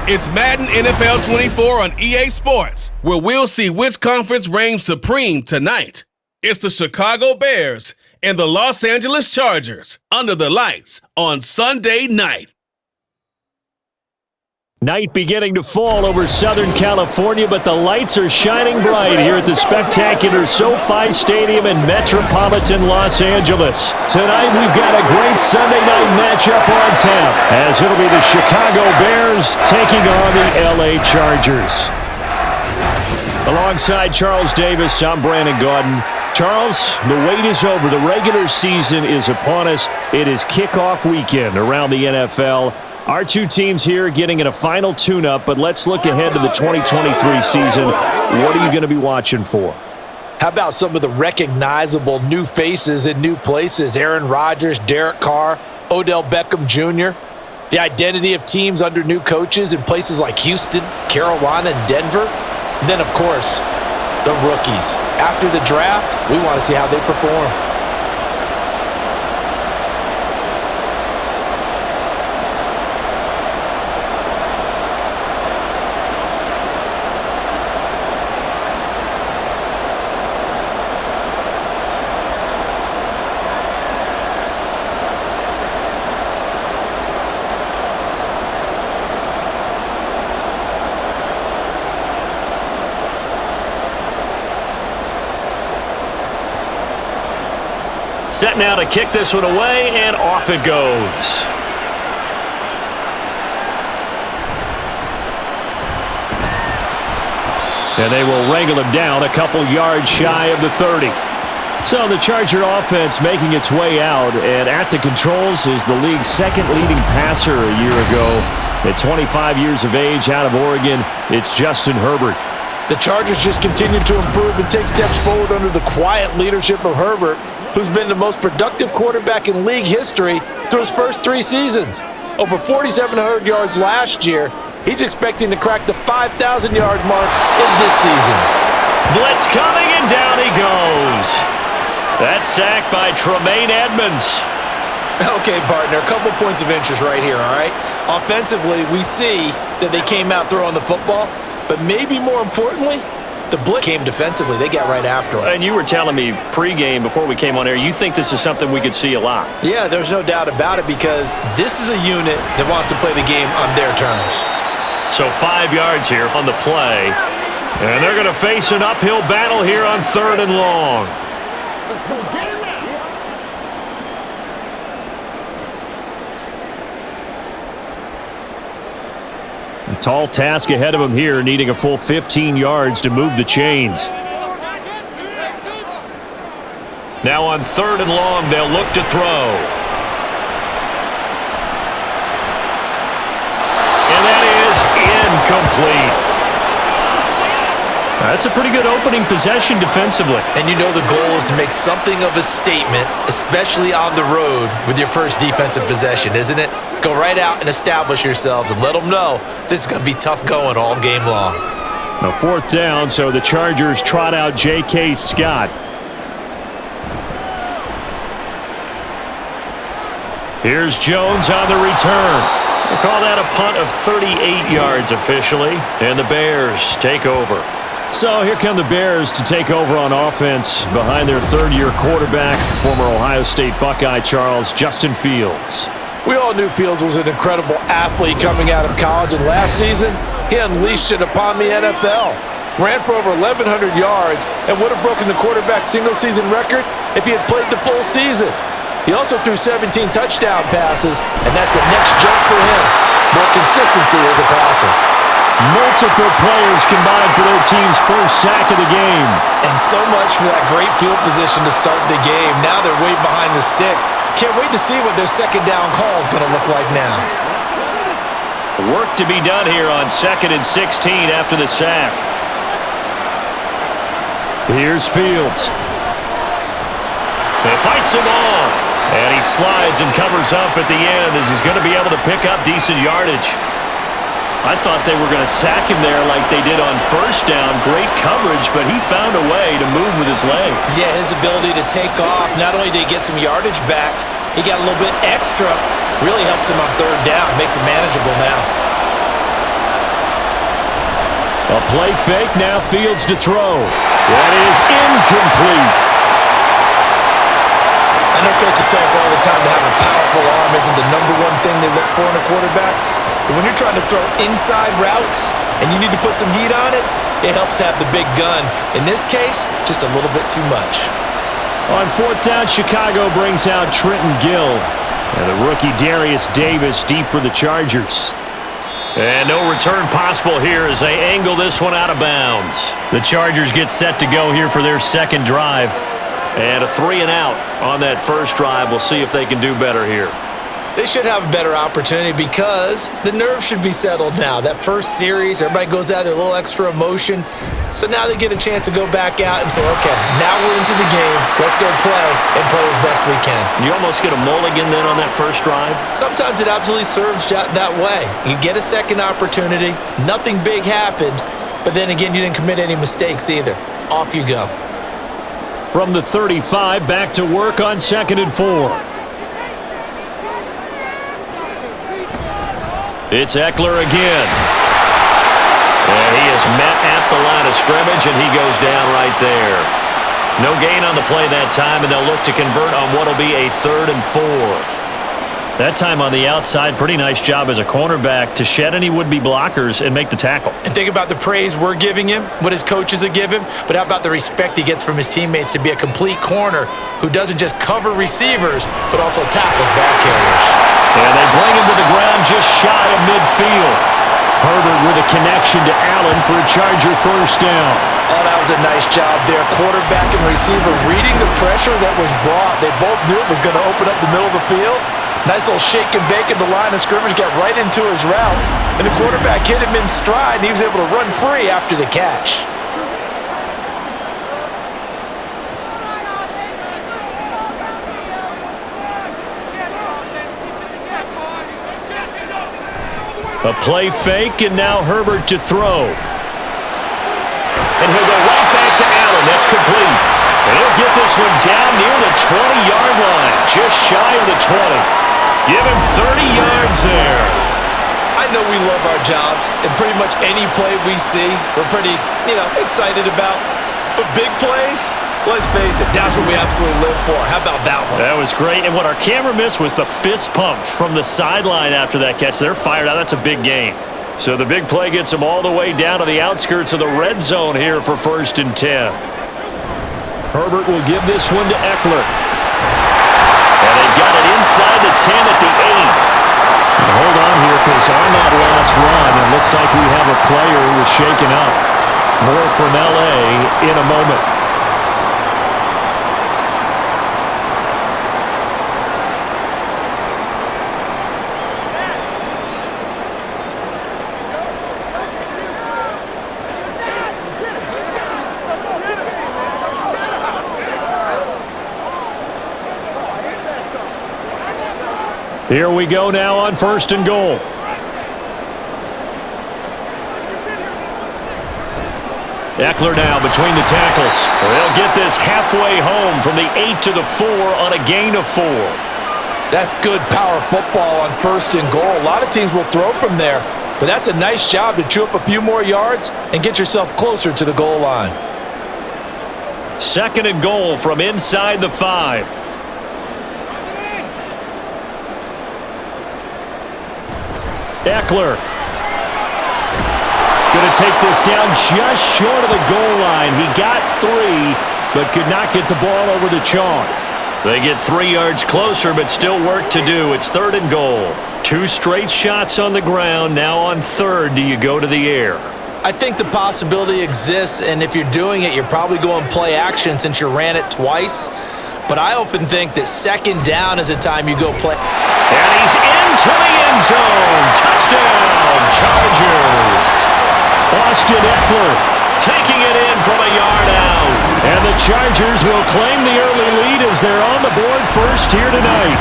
It's Madden NFL 24 on EA Sports, where we'll see which conference reigns supreme tonight. It's the Chicago Bears and the Los Angeles Chargers under the lights on Sunday night. Night beginning to fall over Southern California, but the lights are shining bright here at the spectacular SoFi Stadium in metropolitan Los Angeles. Tonight we've got a great Sunday night matchup on tap, as it'll be the Chicago Bears taking on the LA Chargers. Alongside Charles Davis, I'm Brandon Gaudin. Charles, the wait is over. The regular season is upon us. It is kickoff weekend around the NFL. Our two teams here getting in a final tune-up, but let's look ahead to the 2023 season. What are you going to be watching for? How about some of the recognizable new faces in new places? Aaron Rodgers, Derek Carr, Odell Beckham Jr. The identity of teams under new coaches in places like Houston, Carolina, and Denver. And then, of course, the rookies. After the draft, we want to see how they perform. Set now to kick this one away, and off it goes. And they will wrangle him down a couple yards shy of the 30. So the Charger offense making its way out, and at the controls is the league's second leading passer a year ago. At 25 years of age out of Oregon, it's Justin Herbert. The Chargers just continue to improve and take steps forward under the quiet leadership of Herbert, who's been the most productive quarterback in league history through his first 3 seasons. Over 4,700 yards last year. He's expecting to crack the 5,000-yard mark in this season. Blitz coming, and down he goes. That's sacked by Tremaine Edmonds. Okay, partner, a couple points of interest right here, all right? Offensively, we see that they came out throwing the football, but maybe more importantly, the blitz came defensively. They got right after him. And you were telling me pregame before we came on air, you think this is something we could see a lot. Yeah, there's no doubt about it, because this is a unit that wants to play the game on their terms. So 5 yards here on the play. And they're going to face an uphill battle here on 3rd and long. Let's go get it now. A tall task ahead of him here, needing a full 15 yards to move the chains. Now on 3rd and long, they'll look to throw. And that is incomplete. That's a pretty good opening possession defensively. And you know the goal is to make something of a statement, especially on the road with your first defensive possession, isn't it? Go right out and establish yourselves and let them know this is going to be tough going all game long. A 4th down, so the Chargers trot out J.K. Scott. Here's Jones on the return. We'll call that a punt of 38 yards officially, and the Bears take over. So here come the Bears to take over on offense behind their 3rd-year quarterback, former Ohio State Buckeye Charles Justin Fields. We all knew Fields was an incredible athlete coming out of college, and last season, he unleashed it upon the NFL. Ran for over 1,100 yards and would have broken the quarterback single-season record if he had played the full season. He also threw 17 touchdown passes, and that's the next jump for him. More consistency as a passer. Multiple players combined for their team's first sack of the game. And so much for that great field position to start the game. Now they're way behind the sticks. Can't wait to see what their second down call is going to look like now. Work to be done here on 2nd and 16 after the sack. Here's Fields. He fights him off. And he slides and covers up at the end as he's going to be able to pick up decent yardage. I thought they were going to sack him there like they did on 1st down. Great coverage, but he found a way to move with his legs. Yeah, his ability to take off, not only did he get some yardage back, he got a little bit extra. Really helps him on 3rd down, makes it manageable now. A play fake, now Fields to throw. That is incomplete. I know coaches tell us all the time to have a powerful arm isn't the number one thing they look for in a quarterback. But when you're trying to throw inside routes and you need to put some heat on it, it helps have the big gun. In this case, just a little bit too much. On fourth down, Chicago brings out Trenton Gill. And the rookie Darius Davis deep for the Chargers. And no return possible here as they angle this one out of bounds. The Chargers get set to go here for their second drive. And a 3-and-out on that first drive. We'll see if they can do better here. They should have a better opportunity because the nerves should be settled now. That first series, everybody goes out there, a little extra emotion. So now they get a chance to go back out and say, okay, now we're into the game. Let's go play and play as best we can. You almost get a mulligan then on that first drive? Sometimes it absolutely serves that way. You get a second opportunity. Nothing big happened. But then again, you didn't commit any mistakes either. Off you go. From the 35, back to work on 2nd and 4. It's Eckler again. And he is met at the line of scrimmage, and he goes down right there. No gain on the play that time, and they'll look to convert on what will be a 3rd and 4. That time on the outside, pretty nice job as a cornerback to shed any would-be blockers and make the tackle. And think about the praise we're giving him, what his coaches have given him, but how about the respect he gets from his teammates to be a complete corner who doesn't just cover receivers, but also tackles ball carriers. And they bring him to the ground just shy of midfield. Herbert with a connection to Allen for a Charger first down. Oh, that was a nice job there. Quarterback and receiver reading the pressure that was brought. They both knew it was going to open up the middle of the field. Nice little shake and bake in the line of scrimmage, got right into his route. And the quarterback hit him in stride, and he was able to run free after the catch. A play fake, and now Herbert to throw. And he'll go right back to Allen. That's complete. And he'll get this one down near the 20-yard line, just shy of the 20. Give him 30 yards there. I know we love our jobs, and pretty much any play we see, we're pretty, excited about. But big plays, let's face it, that's what we absolutely live for. How about that one? That was great, and what our camera missed was the fist pump from the sideline after that catch. They're fired out. That's a big gain. So the big play gets them all the way down to the outskirts of the red zone here for 1st and 10. Herbert will give this one to Eckler. And they've got it inside the 10 at the 8. And hold on here, because on that last run, it looks like we have a player who was shaken up. More from L.A. in a moment. Here we go now on 1st and goal. Eckler now between the tackles. They'll get this halfway home from the 8 to the 4 on a gain of 4. That's good power football on 1st and goal. A lot of teams will throw from there, but that's a nice job to chew up a few more yards and get yourself closer to the goal line. 2nd and goal from inside the 5. Eckler going to take this down just short of the goal line. He got 3, but could not get the ball over the chalk. They get 3 yards closer, but still work to do. It's 3rd and goal. 2 straight shots on the ground. Now on 3rd, do you go to the air? I think the possibility exists, and if you're doing it, you're probably going play action since you ran it twice. But I often think that 2nd down is the time you go play. And he's into the end zone. Touchdown, Chargers. Austin Eckler taking it in from a yard out. And the Chargers will claim the early lead as they're on the board first here tonight.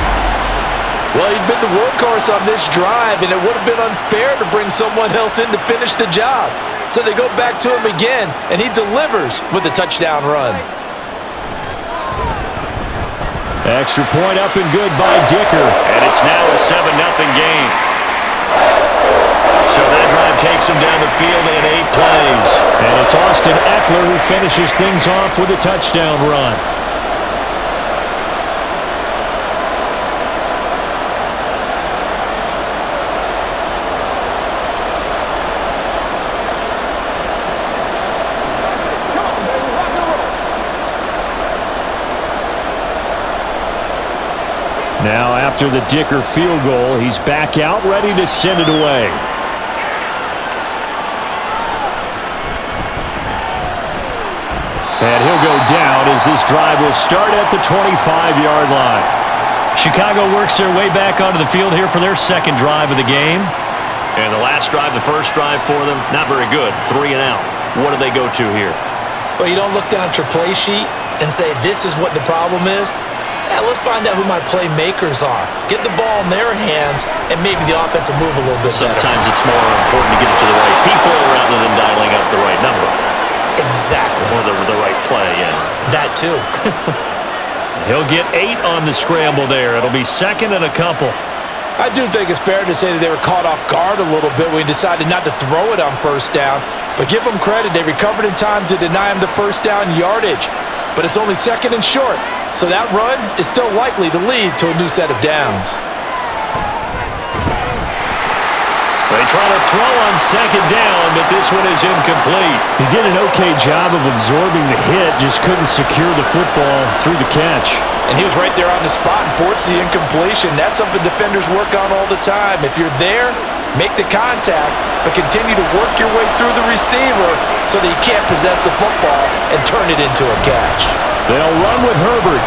Well, he'd been the workhorse on this drive, and it would have been unfair to bring someone else in to finish the job. So they go back to him again, and he delivers with a touchdown run. Extra point up and good by Dicker. And it's now a 7-0 game. So that drive takes him down the field in 8 plays. And it's Austin Eckler who finishes things off with a touchdown run. Now, after the Dicker field goal, he's back out, ready to send it away. And he'll go down as this drive will start at the 25-yard line. Chicago works their way back onto the field here for their second drive of the game. And the last drive, the first drive for them, not very good. 3 and out. What do they go to here? Well, you don't look down at your play sheet and say, this is what the problem is. Let's find out who my playmakers are. Get the ball in their hands, and maybe the offense will move a little bit better. Sometimes it's more important to get it to the right people rather than dialing up the right number. Exactly. Or the right play, yeah. That too. He'll get 8 on the scramble there. It'll be second and a couple. I do think it's fair to say that they were caught off guard a little bit when he decided not to throw it on first down. But give them credit. They recovered in time to deny him the first down yardage. But it's only second and short. So that run is still likely to lead to a new set of downs. They try to throw on second down, but this one is incomplete. He did an okay job of absorbing the hit, just couldn't secure the football through the catch. And he was right there on the spot and forced the incompletion. That's something defenders work on all the time. If you're there, make the contact, but continue to work your way through the receiver so that you can't possess the football and turn it into a catch. They'll run with Herbert.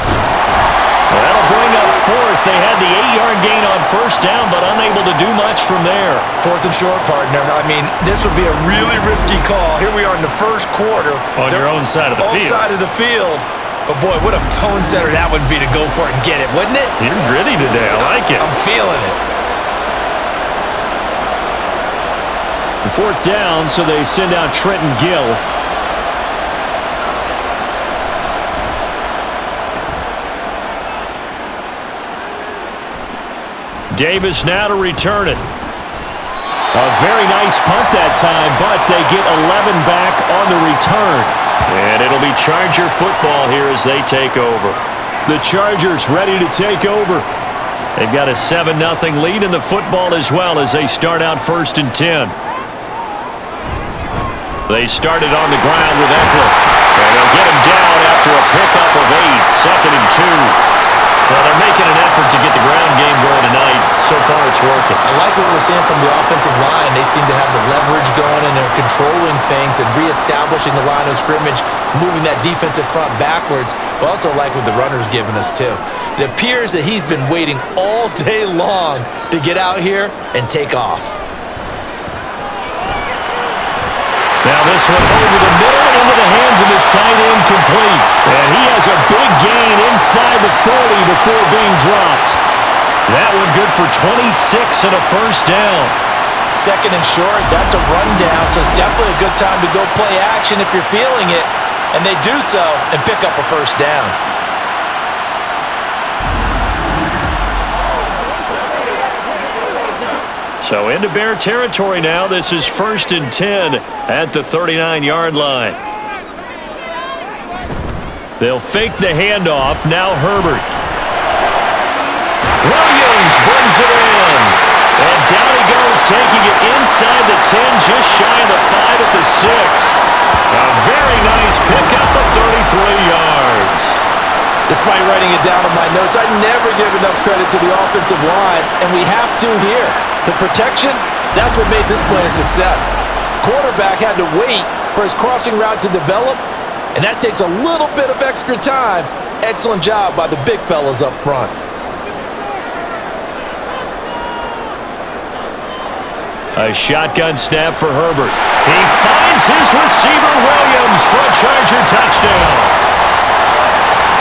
That'll bring up fourth. They had the 8-yard gain on first down, but unable to do much from there. Fourth and short, partner. I mean, this would be a really risky call. Here we are in the first quarter. On your own side of the field. Own side of the field. But, boy, what a tone setter that would be to go for it and get it, wouldn't it? You're gritty today. I like it. I'm feeling it. Fourth down, so they send out Trenton Gill. Davis now to return it. A very nice punt that time, but they get 11 back on the return. And it'll be Charger football here as they take over. The Chargers ready to take over. They've got a 7-0 lead in the football as well as they start out 1st and 10. They started on the ground with Eckler. And they'll get him down after a pickup of 8, 2nd and 2. Well, they're making an effort to get the ground game going tonight. So far, it's working. I like what we're seeing from the offensive line. They seem to have the leverage going, and they're controlling things and reestablishing the line of scrimmage, moving that defensive front backwards, but also like what the runner's giving us, too. It appears that he's been waiting all day long to get out here and take off. Now this one over the middle into the hands of his tight end, complete. And he has a big gain inside the 40 before being dropped. That one good for 26 and a first down. Second and short, that's a rundown, so it's definitely a good time to go play action if you're feeling it. And they do so and pick up a first down. So into Bear territory now. This is 1st and 10 at the 39-yard line. They'll fake the handoff. Now Herbert. Williams brings it in. And down he goes, taking it inside the 10, just shy of the 5 at the 6. A very nice pickup of 33 yards. Despite writing it down in my notes, I never give enough credit to the offensive line, and we have to here. The protection, that's what made this play a success. Quarterback had to wait for his crossing route to develop, and that takes a little bit of extra time. Excellent job by the big fellas up front. A shotgun snap for Herbert. He finds his receiver, Williams, for a Charger touchdown.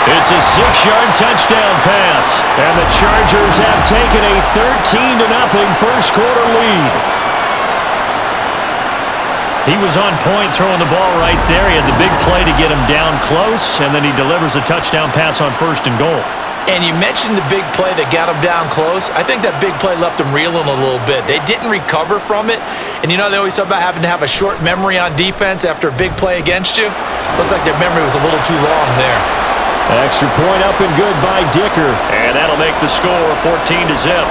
It's a 6-yard touchdown pass, and the Chargers have taken a 13-0 first quarter lead. He was on point throwing the ball right there. He had the big play to get him down close, and then he delivers a touchdown pass on 1st and goal. And you mentioned the big play that got them down close. I think that big play left them reeling a little bit. They didn't recover from it. And you know, they always talk about having to have a short memory on defense after a big play against you. Looks like their memory was a little too long there. Extra point up and good by Dicker. And that'll make the score 14-0.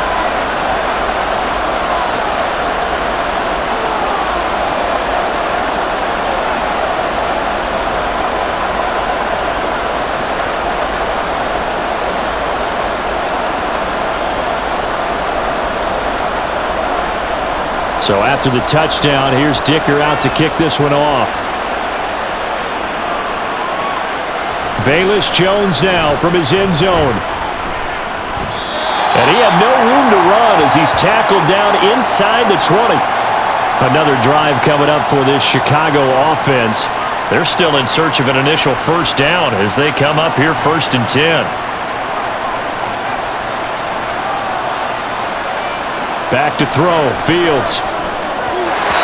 So after the touchdown, here's Dicker out to kick this one off. Velus Jones now from his end zone. And he had no room to run as he's tackled down inside the 20. Another drive coming up for this Chicago offense. They're still in search of an initial first down as they come up here 1st and 10. Back to throw, Fields.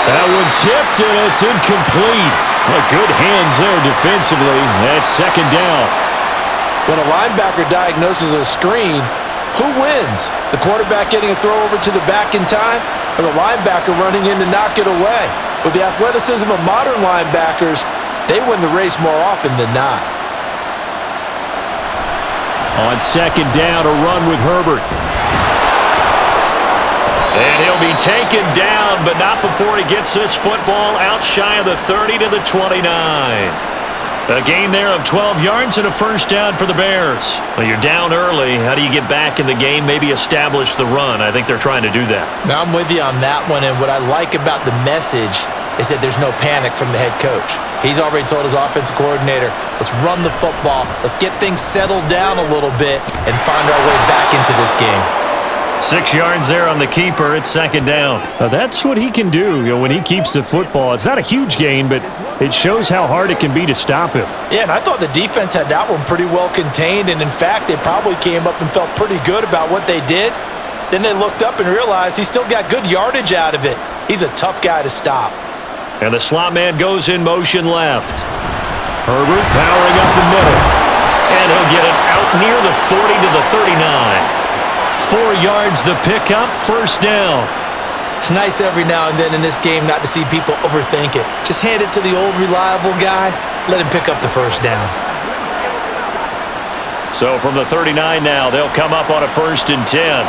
That one tipped, and it's incomplete. Well, good hands there defensively. That's 2nd down. When a linebacker diagnoses a screen, who wins? The quarterback getting a throw over to the back in time, or the linebacker running in to knock it away? With the athleticism of modern linebackers, they win the race more often than not. On 2nd down, a run with Herbert. And he'll be taken down, but not before he gets this football out shy of the 30 to the 29. A gain there of 12 yards and a first down for the Bears. Well, you're down early. How do you get back in the game, maybe establish the run? I think they're trying to do that. Now, I'm with you on that one, and what I like about the message is that there's no panic from the head coach. He's already told his offensive coordinator, let's run the football, let's get things settled down a little bit and find our way back into this game. 6 yards there on the keeper. It's 2nd down. That's what he can do, when he keeps the football. It's not a huge gain, but it shows how hard it can be to stop him. Yeah, and I thought the defense had that one pretty well contained, and in fact, they probably came up and felt pretty good about what they did. Then they looked up and realized he still got good yardage out of it. He's a tough guy to stop. And the slot man goes in motion left. Herbert powering up the middle. And he'll get it out near the 40 to the 39. 4 yards the pickup, first down. It's nice every now and then in this game not to see people overthink it. Just hand it to the old reliable guy. Let him pick up the first down. So from the 39 now, they'll come up on a 1st and 10.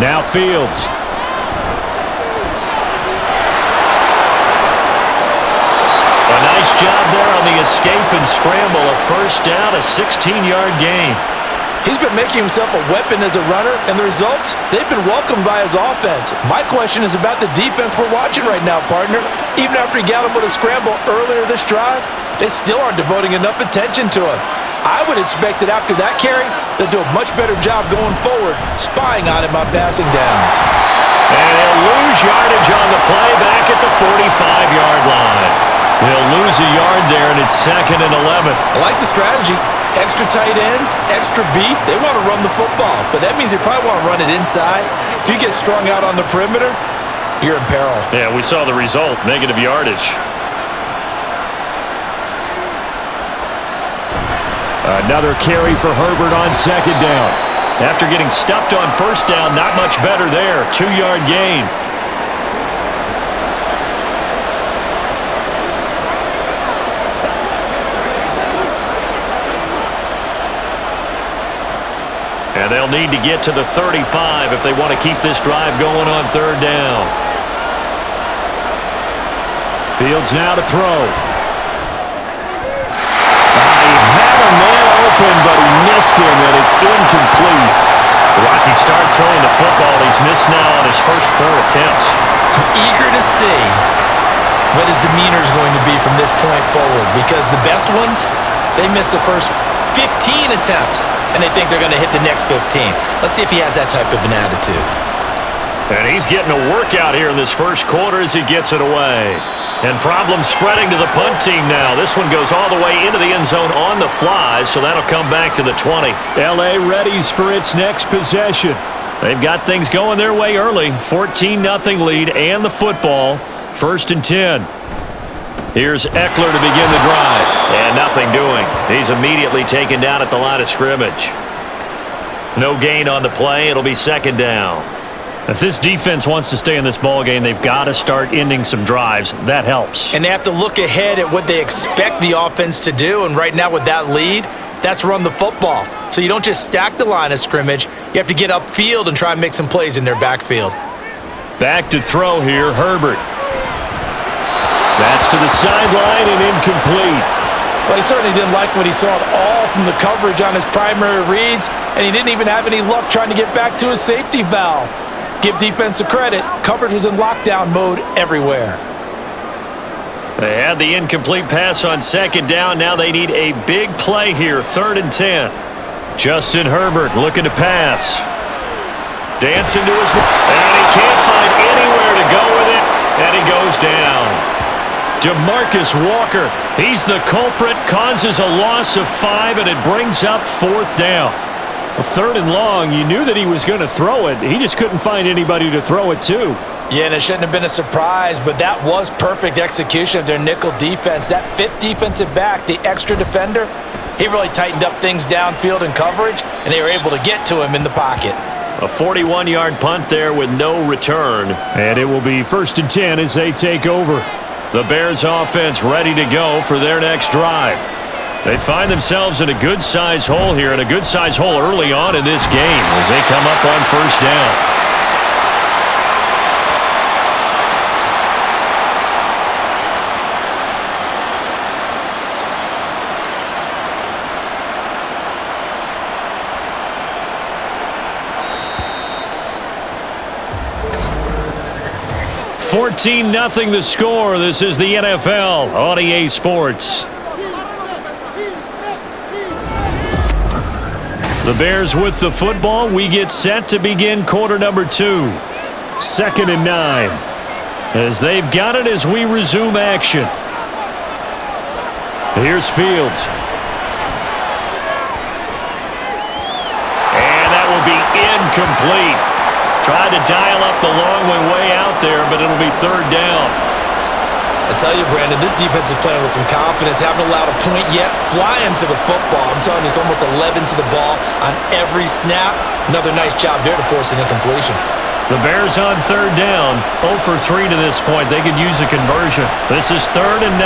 Now Fields. A nice job there on the escape and scramble. A first down, a 16-yard gain. He's been making himself a weapon as a runner, and the results, they've been welcomed by his offense. My question is about the defense we're watching right now, partner. Even after he got him with a scramble earlier this drive, they still aren't devoting enough attention to him. I would expect that after that carry, they'll do a much better job going forward, spying on him on passing downs. And he'll lose yardage on the play back at the 45-yard line. He'll lose a yard there, and it's 2nd and 11. I like the strategy. Extra tight ends, extra beef. They want to run the football, but that means they probably want to run it inside. If you get strung out on the perimeter, you're in peril. Yeah, we saw the result, negative yardage. Another carry for Herbert on 2nd down. After getting stuffed on 1st down, not much better there. 2-yard gain. And they'll need to get to the 35 if they want to keep this drive going on 3rd down. Fields now to throw. He had a man open, but he missed him, and it's incomplete. Rocky start throwing the football. He's missed now on his first 4 attempts. I'm eager to see what his demeanor is going to be from this point forward, because the best ones, they missed the first 15 attempts, and they think they're going to hit the next 15. Let's see if he has that type of an attitude. And he's getting a workout here in this first quarter as he gets it away. And problems spreading to the punt team now. This one goes all the way into the end zone on the fly, so that'll come back to the 20. L.A. readies for its next possession. They've got things going their way early. 14-0 lead and the football. 1st and 10. Here's Eckler to begin the drive. And nothing doing. He's immediately taken down at the line of scrimmage. No gain on the play. It'll be second down. If this defense wants to stay in this ballgame, they've got to start ending some drives. That helps. And they have to look ahead at what they expect the offense to do. And right now with that lead, that's run the football. So you don't just stack the line of scrimmage. You have to get upfield and try and make some plays in their backfield. Back to throw here, Herbert. That's to the sideline and incomplete. Well, he certainly didn't like what he saw at all from the coverage on his primary reads, and he didn't even have any luck trying to get back to his safety valve. Give defensive credit. Coverage was in lockdown mode everywhere. They had the incomplete pass on second down. Now they need a big play here, 3rd and 10. Justin Herbert looking to pass. Dancing to his left, and he can't find anywhere to go with it, and he goes down. DeMarcus Walker, he's the culprit, causes a loss of 5, and it brings up 4th down. Well, 3rd and long, you knew that he was going to throw it. He just couldn't find anybody to throw it to. Yeah, and it shouldn't have been a surprise, but that was perfect execution of their nickel defense. That 5th defensive back, the extra defender, he really tightened up things downfield in coverage, and they were able to get to him in the pocket. A 41-yard punt there with no return. And it will be 1st and 10 as they take over. The Bears offense ready to go for their next drive. They find themselves in a good-sized hole here, and a good-sized hole early on in this game as they come up on 1st down. $14-0 the score. This is the NFL on EA Sports. The Bears with the football. We get set to begin quarter number 2. 2nd and 9. As they've got it as we resume action. Here's Fields. And that will be incomplete. Tried to dial up the long way out there, but it'll be 3rd down. I tell you, Brandon, this defense is playing with some confidence. Haven't allowed a point yet. Flying to the football. I'm telling you, it's almost 11 to the ball on every snap. Another nice job there to force an incompletion. The Bears on 3rd down. 0 for 3 to this point. They could use a conversion. This is 3rd and 9.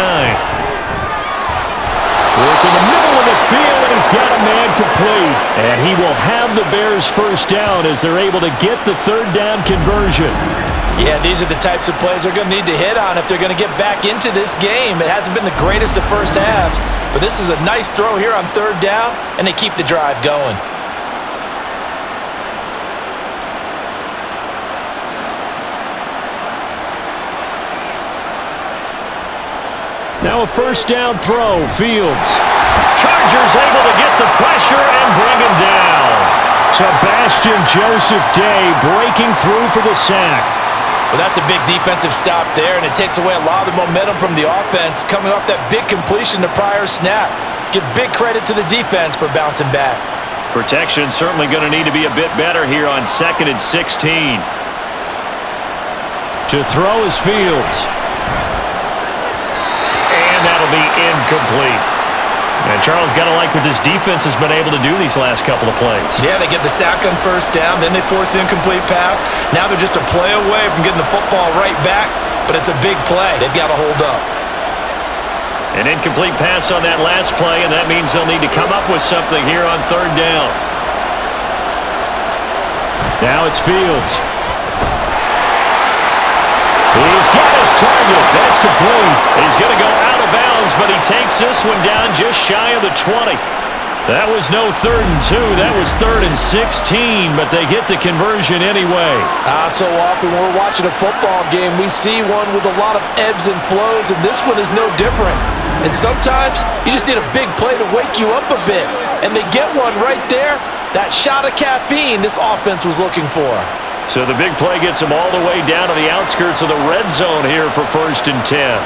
Work in the middle of the field, and he's got a man complete. And he will have the Bears 1st down as they're able to get the 3rd down conversion. Yeah, these are the types of plays they're going to need to hit on if they're going to get back into this game. It hasn't been the greatest of first halves, but this is a nice throw here on 3rd down, and they keep the drive going. Now a 1st down throw, Fields. Chargers able to get the pressure and bring him down. Sebastian Joseph Day breaking through for the sack. Well, that's a big defensive stop there, and it takes away a lot of the momentum from the offense coming off that big completion the prior snap. Give big credit to the defense for bouncing back. Protection certainly going to need to be a bit better here on 2nd and 16. To throw is Fields. And that'll be incomplete. And Charles got to like what this defense has been able to do these last couple of plays. Yeah, they get the sack on 1st down, then they force the incomplete pass. Now they're just a play away from getting the football right back, but it's a big play. They've got to hold up. An incomplete pass on that last play, and that means they'll need to come up with something here on 3rd down. Now it's Fields. He's got his target. That's complete. He's going to go out of bounds, but he takes this one down just shy of the 20. That was no 3rd and 2. That was 3rd and 16, but they get the conversion anyway. So often when we're watching a football game, we see one with a lot of ebbs and flows, and this one is no different. And sometimes you just need a big play to wake you up a bit, and they get one right there. That shot of caffeine this offense was looking for. So the big play gets them all the way down to the outskirts of the red zone here for 1st and 10.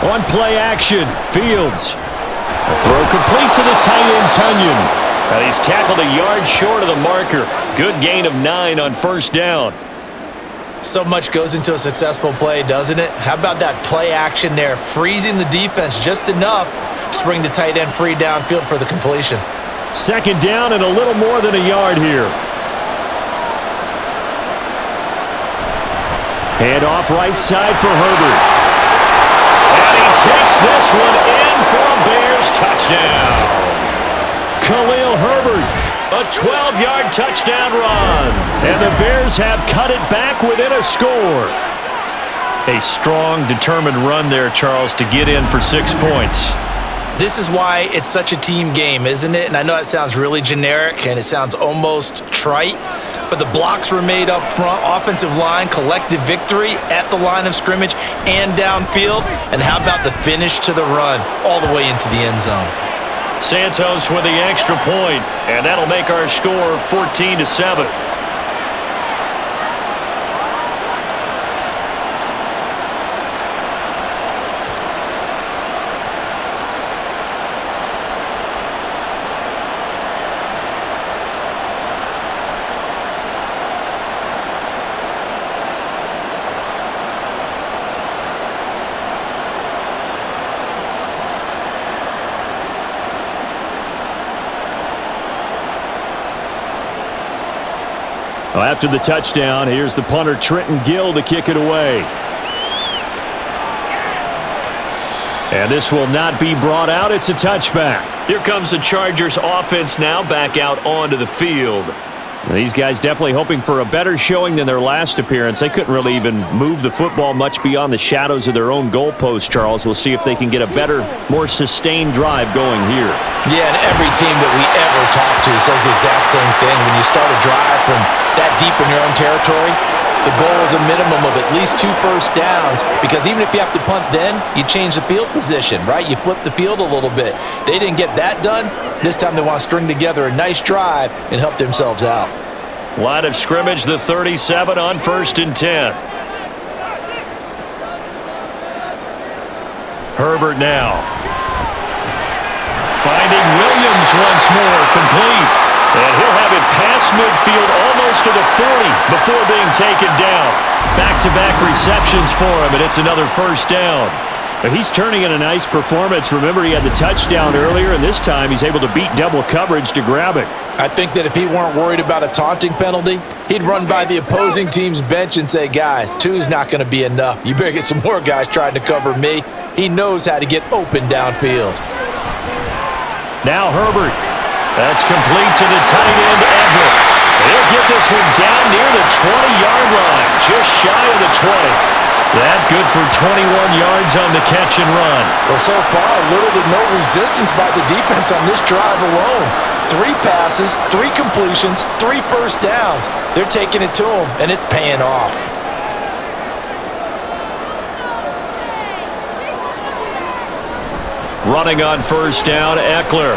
On play action, Fields. A throw complete to the tight end, Tunyon. And he's tackled a yard short of the marker. Good gain of 9 on 1st down. So much goes into a successful play, doesn't it? How about that play action there, freezing the defense just enough to bring the tight end free downfield for the completion. Second down and a little more than a yard here. Hand off right side for Herbert. And he takes this one in for a Bears touchdown. Khalil Herbert, a 12-yard touchdown run. And the Bears have cut it back within a score. A strong, determined run there, Charles, to get in for 6 points. This is why it's such a team game, isn't it? And I know it sounds really generic and it sounds almost trite, but the blocks were made up front, offensive line, collective victory at the line of scrimmage and downfield. And how about the finish to the run all the way into the end zone? Santos with the extra point, and that'll make our score 14-7. Well, after the touchdown, here's the punter Trenton Gill to kick it away. And this will not be brought out. It's a touchback. Here comes the Chargers offense now back out onto the field. These guys definitely hoping for a better showing than their last appearance. They couldn't really even move the football much beyond the shadows of their own goalpost, Charles. We'll see if they can get a better, more sustained drive going here. Yeah, and every team that we ever talk to says the exact same thing. When you start a drive from that deep in your own territory, the goal is a minimum of at least 2 first downs, because even if you have to punt then, you change the field position, right? You flip the field a little bit. They didn't get that done. This time they want to string together a nice drive and help themselves out. Line of scrimmage, the 37 on 1st and 10. Herbert now. Finding Williams once more, complete. And he'll have it past midfield almost to the 40 before being taken down. Back-to-back receptions for him, and it's another first down. But he's turning in a nice performance. Remember, he had the touchdown earlier, and this time he's able to beat double coverage to grab it. I think that if he weren't worried about a taunting penalty, he'd run by the opposing team's bench and say, guys, 2's not going to be enough. You better get some more guys trying to cover me. He knows how to get open downfield. Now Herbert. That's complete to the tight end, Everett. He'll get this one down near the 20-yard line, just shy of the 20. That good for 21 yards on the catch and run. Well, so far, little to no resistance by the defense on this drive alone. 3 passes, 3 completions, 3 first downs. They're taking it to him, and it's paying off. Running on first down, Eckler.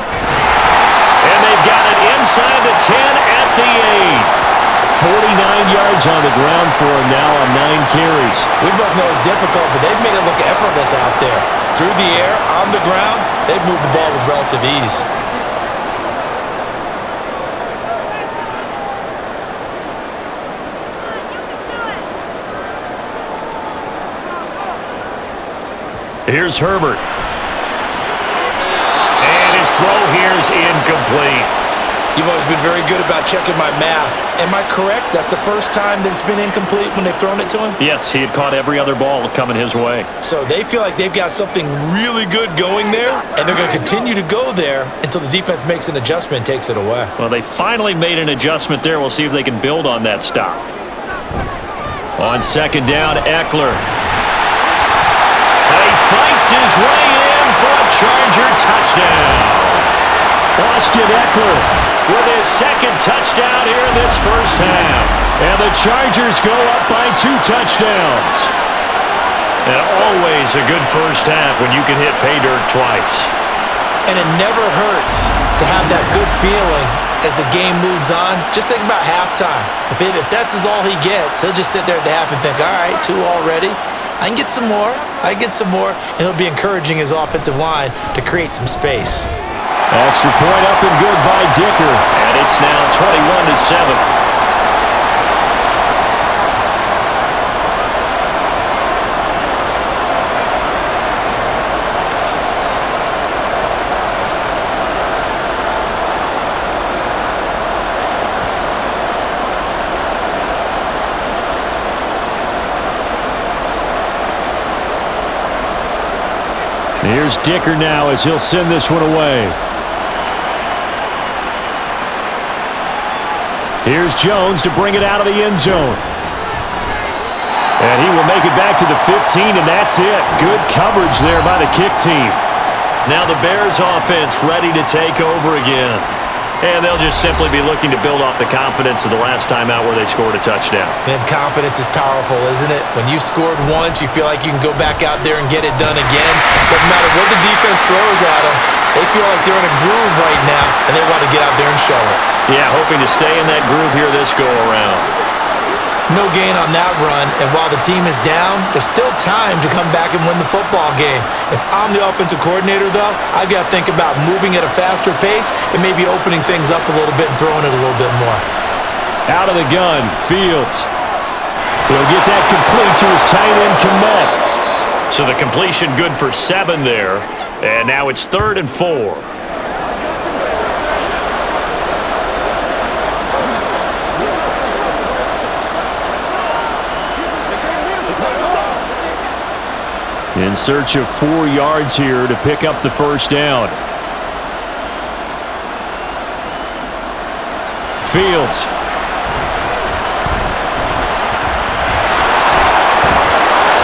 And they've got it inside the 10 at the 8. 49 yards on the ground for him now on 9 carries. We both know it's difficult, but they've made it look effortless out there. Through the air, on the ground, they've moved the ball with relative ease. Here's Herbert. And his throw here is incomplete. You've always been very good about checking my math. Am I correct? That's the first time that it's been incomplete when they've thrown it to him? Yes, he had caught every other ball coming his way. So they feel like they've got something really good going there, and they're going to continue to go there until the defense makes an adjustment and takes it away. Well, they finally made an adjustment there. We'll see if they can build on that stop. On second down, Eckler. And he fights his way in for a Charger touchdown. Austin Eckler with his second touchdown here in this first half. And the Chargers go up by 2 touchdowns. And always a good first half when you can hit pay dirt twice. And it never hurts to have that good feeling as the game moves on. Just think about halftime. If that's all he gets, he'll just sit there at the half and think, all right, 2 already. I can get some more. I can get some more. And he'll be encouraging his offensive line to create some space. Extra point up and good by Dicker. And it's now 21-7. Here's Dicker now as he'll send this one away. Here's Jones to bring it out of the end zone. And he will make it back to the 15, and that's it. Good coverage there by the kick team. Now the Bears offense ready to take over again. And they'll just simply be looking to build off the confidence of the last time out where they scored a touchdown. And confidence is powerful, isn't it? When you've scored once, you feel like you can go back out there and get it done again. Doesn't matter what the defense throws at them. They feel like they're in a groove right now, and they want to get out there and show it. Yeah, hoping to stay in that groove here this go-around. No gain on that run, and while the team is down, there's still time to come back and win the football game. If I'm the offensive coordinator, though, I've got to think about moving at a faster pace and maybe opening things up a little bit and throwing it a little bit more. Out of the gun, Fields. He'll get that complete to his tight end, Kmet. So the completion good for 7 there, and now it's 3rd and 4. In search of 4 yards here to pick up the first down. Fields.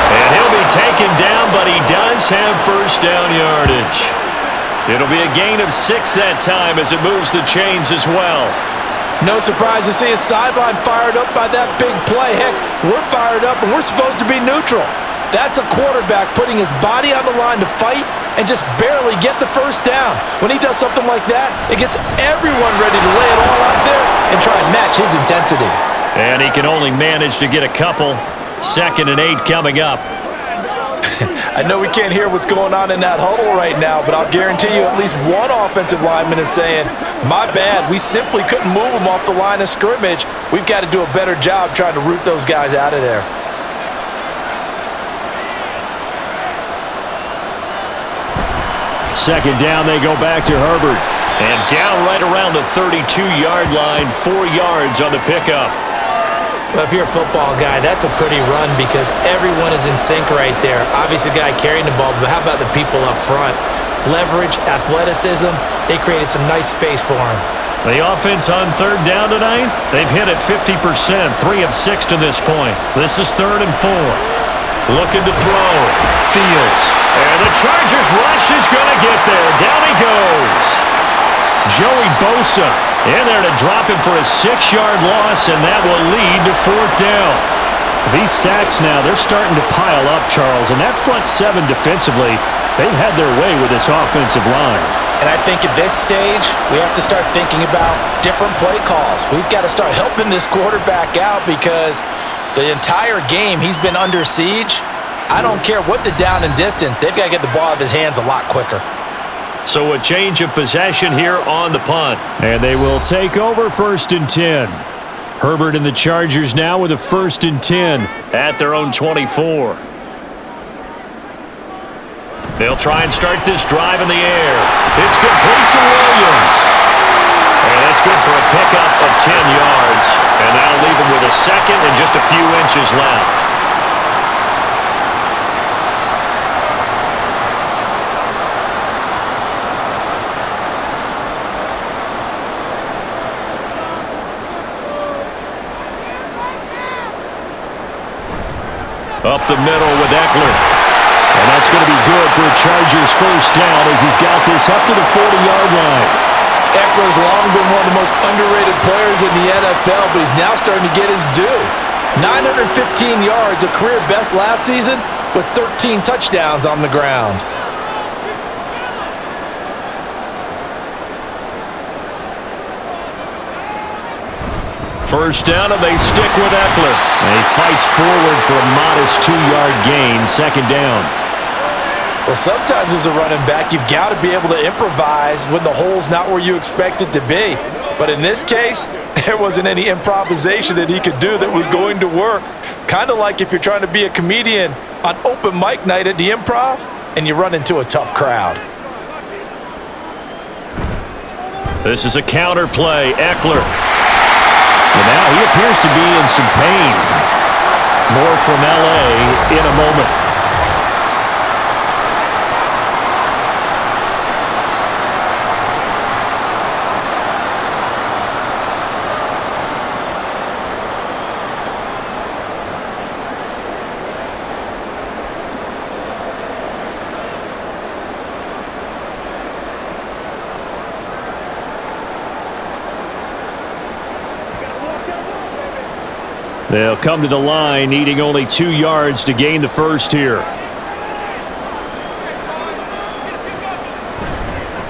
And he'll be taken down, but he does have first down yardage. It'll be a gain of 6 that time as it moves the chains as well. No surprise to see his sideline fired up by that big play. Heck, we're fired up and we're supposed to be neutral. That's a quarterback putting his body on the line to fight and just barely get the first down. When he does something like that, it gets everyone ready to lay it all out there and try and match his intensity. And he can only manage to get a couple. 2nd and 8 coming up. I know we can't hear what's going on in that huddle right now, but I'll guarantee you at least one offensive lineman is saying, my bad, we simply couldn't move them off the line of scrimmage. We've got to do a better job trying to root those guys out of there. Second down, they go back to Herbert. And down right around the 32-yard line, 4 yards on the pickup. Well, if you're a football guy, that's a pretty run because everyone is in sync right there. Obviously, the guy carrying the ball, but how about the people up front? Leverage, athleticism, they created some nice space for him. The offense on 3rd down tonight, they've hit it 50%, 3 of 6 to this point. This is 3rd and 4. Looking to throw. Fields. And the Chargers rush is going to get there. Down he goes. Joey Bosa in there to drop him for a 6-yard loss, and that will lead to 4th down. These sacks now, they're starting to pile up, Charles, and that front 7 defensively, they've had their way with this offensive line. And I think at this stage, we have to start thinking about different play calls. We've got to start helping this quarterback out because the entire game he's been under siege. I don't care what the down and distance. They've got to get the ball out of his hands a lot quicker. So a change of possession here on the punt. And they will take over 1st and 10. Herbert and the Chargers now with a 1st and 10 at their own 24. They'll try and start this drive in the air. It's complete to Williams. And that's good for a pickup of 10 yards. And that'll leave him with a 2nd and just a few inches left. Up the middle with Eckler. And that's going to be good for a Chargers first down as he's got this up to the 40-yard line. Eckler's long been one of the most underrated players in the NFL, but he's now starting to get his due. 915 yards, a career best last season, with 13 touchdowns on the ground. First down, and they stick with Eckler. And he fights forward for a modest 2-yard gain, 2nd down. Well, sometimes as a running back, you've got to be able to improvise when the hole's not where you expect it to be. But in this case, there wasn't any improvisation that he could do that was going to work. Kind of like if you're trying to be a comedian on open mic night at the Improv and you run into a tough crowd. This is a counter play. Eckler. And now he appears to be in some pain. More from L.A. in a moment. They'll come to the line, needing only 2 yards to gain the first here.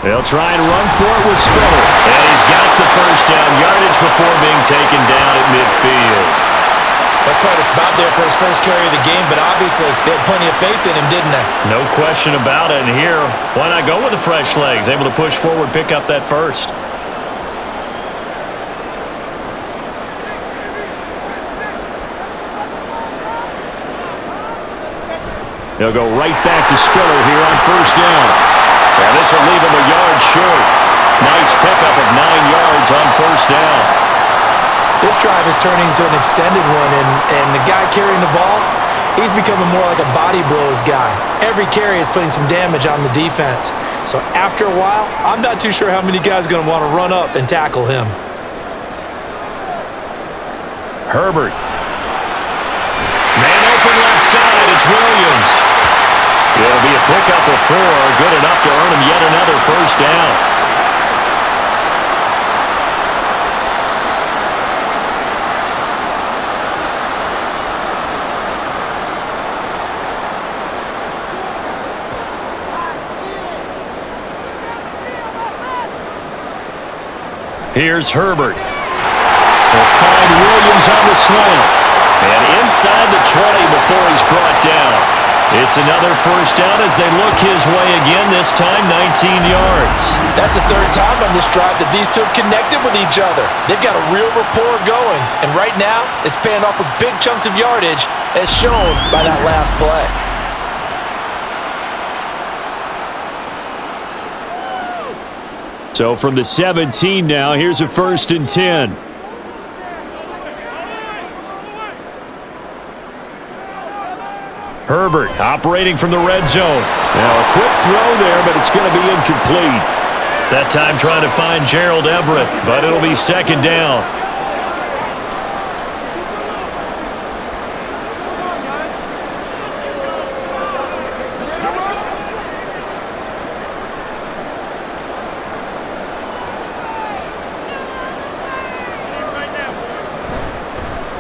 They'll try and run for it with Spiller. And he's got the first down yardage before being taken down at midfield. That's quite a spot there for his first carry of the game, but obviously they had plenty of faith in him, didn't they? No question about it. And here, why not go with the fresh legs? Able to push forward, pick up that first. They'll go right back to Spiller here on first down. And this will leave him a yard short. Nice pickup of 9 yards on first down. This drive is turning into an extended one, and the guy carrying the ball, he's becoming more like a body blows guy. Every carry is putting some damage on the defense. So after a while, I'm not too sure how many guys are going to want to run up and tackle him. Herbert. Man open left side, it's Williams. It'll be a pickup of 4, good enough to earn him yet another first down. Here's Herbert. They'll find Williams on the slant. And inside the 20 before he's brought down. It's another first down as they look his way again, this time 19 yards. That's the third time on this drive that these two have connected with each other. They've got a real rapport going, and right now it's paying off with big chunks of yardage as shown by that last play. So from the 17 now, here's a 1st and 10. Herbert operating from the red zone. Now a quick throw there, but it's going to be incomplete. That time trying to find Gerald Everett, but it'll be 2nd down.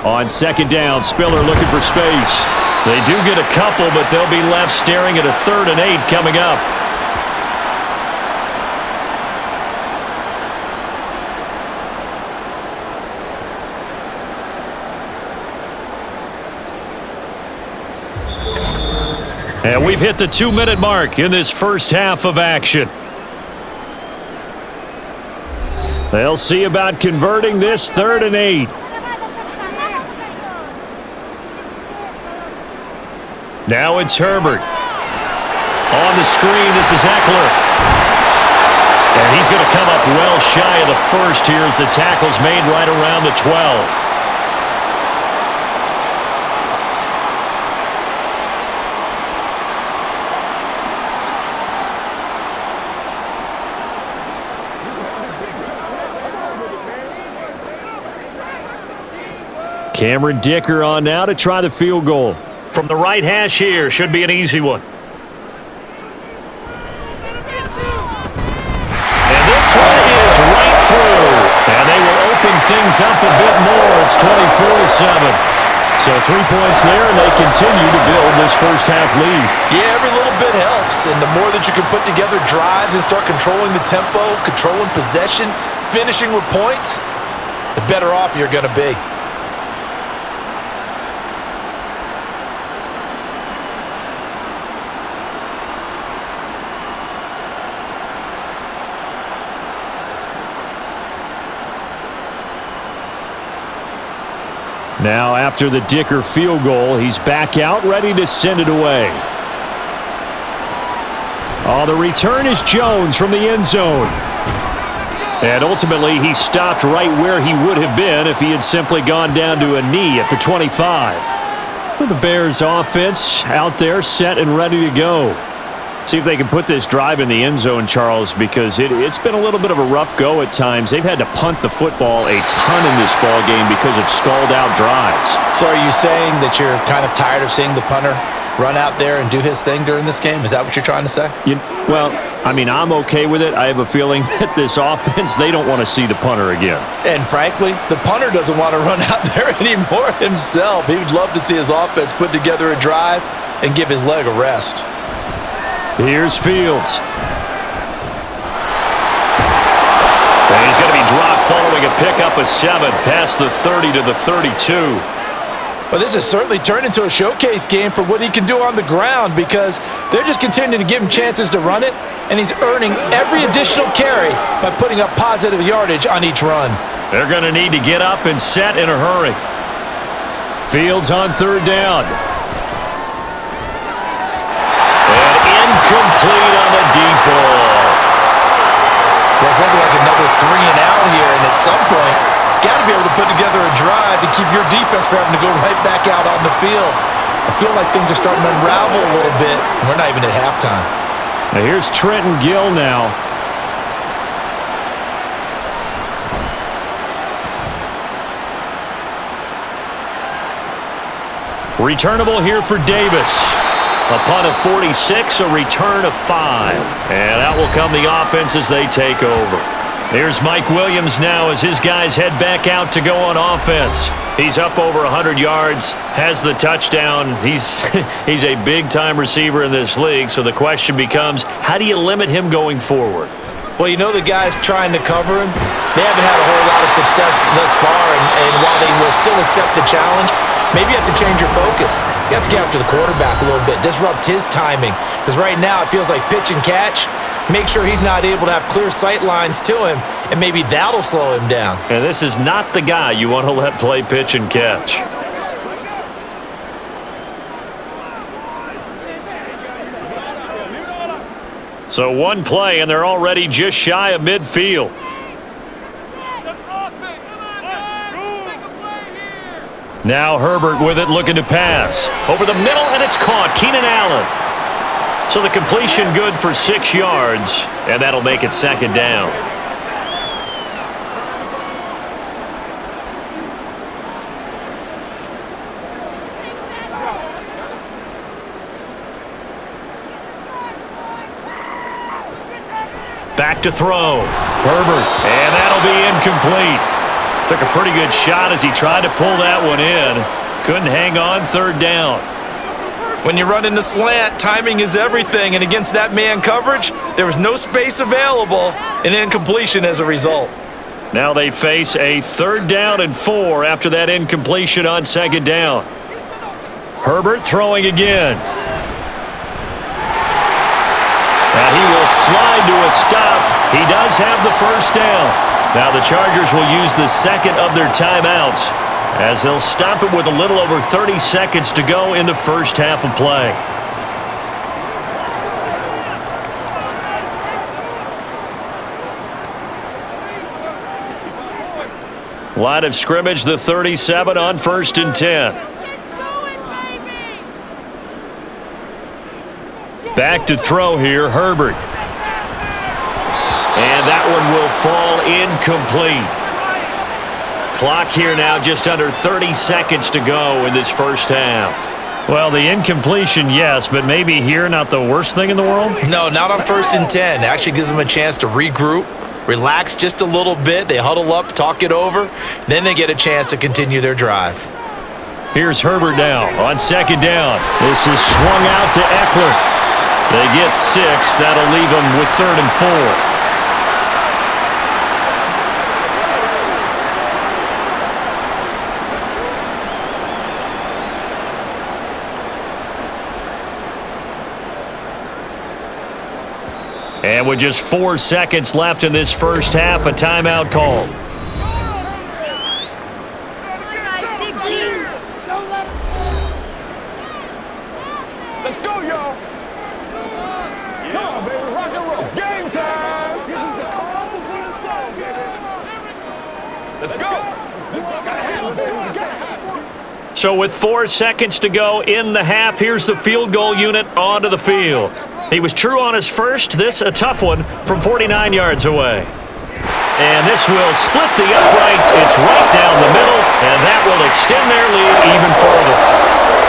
On 2nd down, Spiller looking for space. They do get a couple, but they'll be left staring at a 3rd and 8 coming up. And we've hit the 2-minute mark in this first half of action. They'll see about converting this 3rd and 8. Now it's Herbert. On the screen, this is Eckler. And he's going to come up well shy of the first here as the tackle's made right around the 12. Cameron Dicker on now to try the field goal. From the right hash here, should be an easy one. And this one is right through. And they will open things up a bit more. It's 24-7. So 3 points there, and they continue to build this first half lead. Yeah, every little bit helps. And the more that you can put together drives and start controlling the tempo, controlling possession, finishing with points, the better off you're going to be. Now, after the Dicker field goal, he's back out, ready to send it away. Oh, the return is Jones from the end zone. And ultimately, he stopped right where he would have been if he had simply gone down to a knee at the 25. With the Bears offense out there set and ready to go. See if they can put this drive in the end zone, Charles, because it's been a little bit of a rough go at times. They've had to punt the football a ton in this ball game because of stalled out drives. So are you saying that you're kind of tired of seeing the punter run out there and do his thing during this game? Is that what you're trying to say? Well, I mean, I'm okay with it. I have a feeling that this offense, they don't want to see the punter again. And frankly, the punter doesn't want to run out there anymore himself. He would love to see his offense put together a drive and give his leg a rest. Here's Fields. And he's going to be dropped following a pickup of 7 past the 30 to the 32. But this has certainly turned into a showcase game for what he can do on the ground because they're just continuing to give him chances to run it, and he's earning every additional carry by putting up positive yardage on each run. They're going to need to get up and set in a hurry. Fields on 3rd down. And incomplete on the deep ball. Well, it's looking like another 3 and out here, and at some point, got to be able to put together a drive to keep your defense from having to go right back out on the field. I feel like things are starting to unravel a little bit, and we're not even at halftime. Now here's Trenton Gill now. Returnable here for Davis. A punt of 46, a return of 5. And out will come the offense as they take over. Here's Mike Williams now as his guys head back out to go on offense. He's up over 100 yards, has the touchdown. He's a big-time receiver in this league, so the question becomes, how do you limit him going forward? Well, you know the guys trying to cover him, they haven't had a whole lot of success thus far, and while they will still accept the challenge, maybe you have to change your focus. You have to get after the quarterback a little bit, disrupt his timing, because right now it feels like pitch and catch. Make sure he's not able to have clear sight lines to him, and maybe that'll slow him down. And this is not the guy you want to let play pitch and catch. So one play, and they're already just shy of midfield. Now Herbert with it, looking to pass. Over the middle, and it's caught. Keenan Allen. So the completion good for 6 yards, and that'll make it 2nd down. Back to throw. Herbert, and that'll be incomplete. Took a pretty good shot as he tried to pull that one in. Couldn't hang on, 3rd down. When you run in the slant, timing is everything, and against that man coverage, there was no space available, and incompletion as a result. Now they face a 3rd down and 4 after that incompletion on 2nd down. Herbert throwing again. And he will slide to a stop. He does have the 1st down. Now the Chargers will use the 2nd of their timeouts as they'll stop it with a little over 30 seconds to go in the first half of play. Line of scrimmage, the 37 on 1st and 10. Back to throw here, Herbert. And that one will fall incomplete. Clock here now just under 30 seconds to go in this first half. Well, the incompletion, yes, but maybe here not the worst thing in the world? No, not on 1st and 10. It actually gives them a chance to regroup, relax just a little bit. They huddle up, talk it over. Then they get a chance to continue their drive. Here's Herbert now on 2nd down. This is swung out to Eckler. They get 6. That'll leave them with 3rd and 4. And with just 4 seconds left in this first half, a timeout call. Let's go, y'all. Come on, baby. Rock and roll. It's game time. Let's go. So with 4 seconds to go in the half, here's the field goal unit onto the field. He was true on his first. This a tough one from 49 yards away. And this will split the uprights. It's right down the middle, and that will extend their lead even further.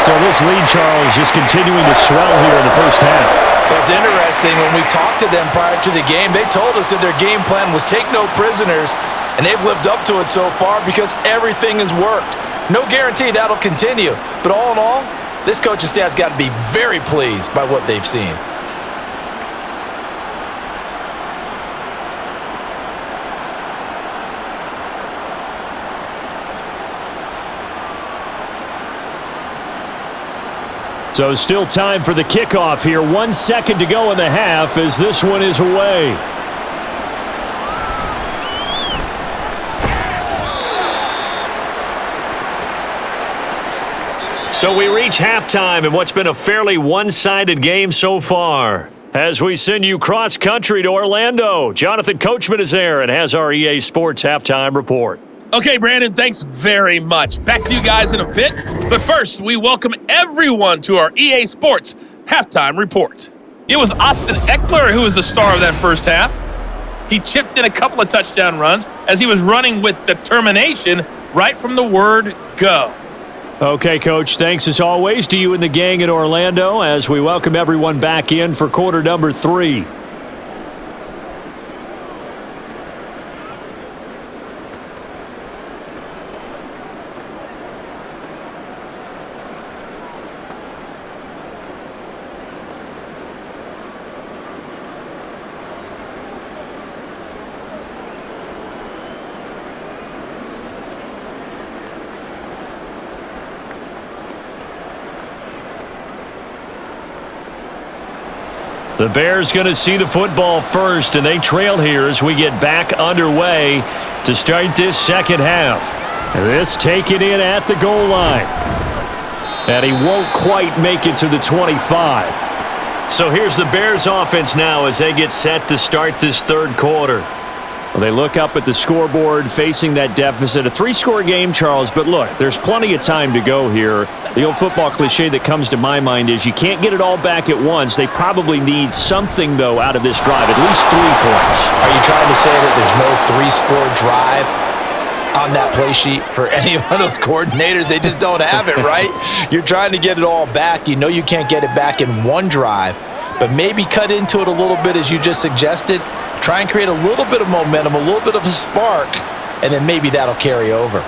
So this lead, Charles, just continuing to swell here in the first half. It was interesting when we talked to them prior to the game. They told us that their game plan was take no prisoners, and they've lived up to it so far because everything has worked. No guarantee that'll continue, but all in all, this coaching staff's got to be very pleased by what they've seen. So still time for the kickoff here. 1 second to go in the half as this one is away. So we reach halftime in what's been a fairly one-sided game so far. As we send you cross-country to Orlando, Jonathan Coachman is there and has our EA Sports halftime report. Okay, Brandon, thanks very much. Back to you guys in a bit. But first, we welcome everyone to our EA Sports halftime report. It was Austin Eckler who was the star of that first half. He chipped in a couple of touchdown runs as he was running with determination right from the word go. Okay, Coach, thanks as always to you and the gang in Orlando as we welcome everyone back in for quarter number 3. The Bears going to see the football first, and they trail here as we get back underway to start this second half. This taken in at the goal line. And he won't quite make it to the 25. So here's the Bears offense now as they get set to start this third quarter. Well, they look up at the scoreboard facing that deficit. A 3-score game, Charles, but look, there's plenty of time to go here. The old football cliche that comes to my mind is you can't get it all back at once. They probably need something, though, out of this drive, at least 3 points. Are you trying to say that there's no 3-score drive on that play sheet for any one of those coordinators? They just don't have it, right? You're trying to get it all back. You know you can't get it back in one drive, but maybe cut into it a little bit as you just suggested. Try and create a little bit of momentum, a little bit of a spark, and then maybe that'll carry over.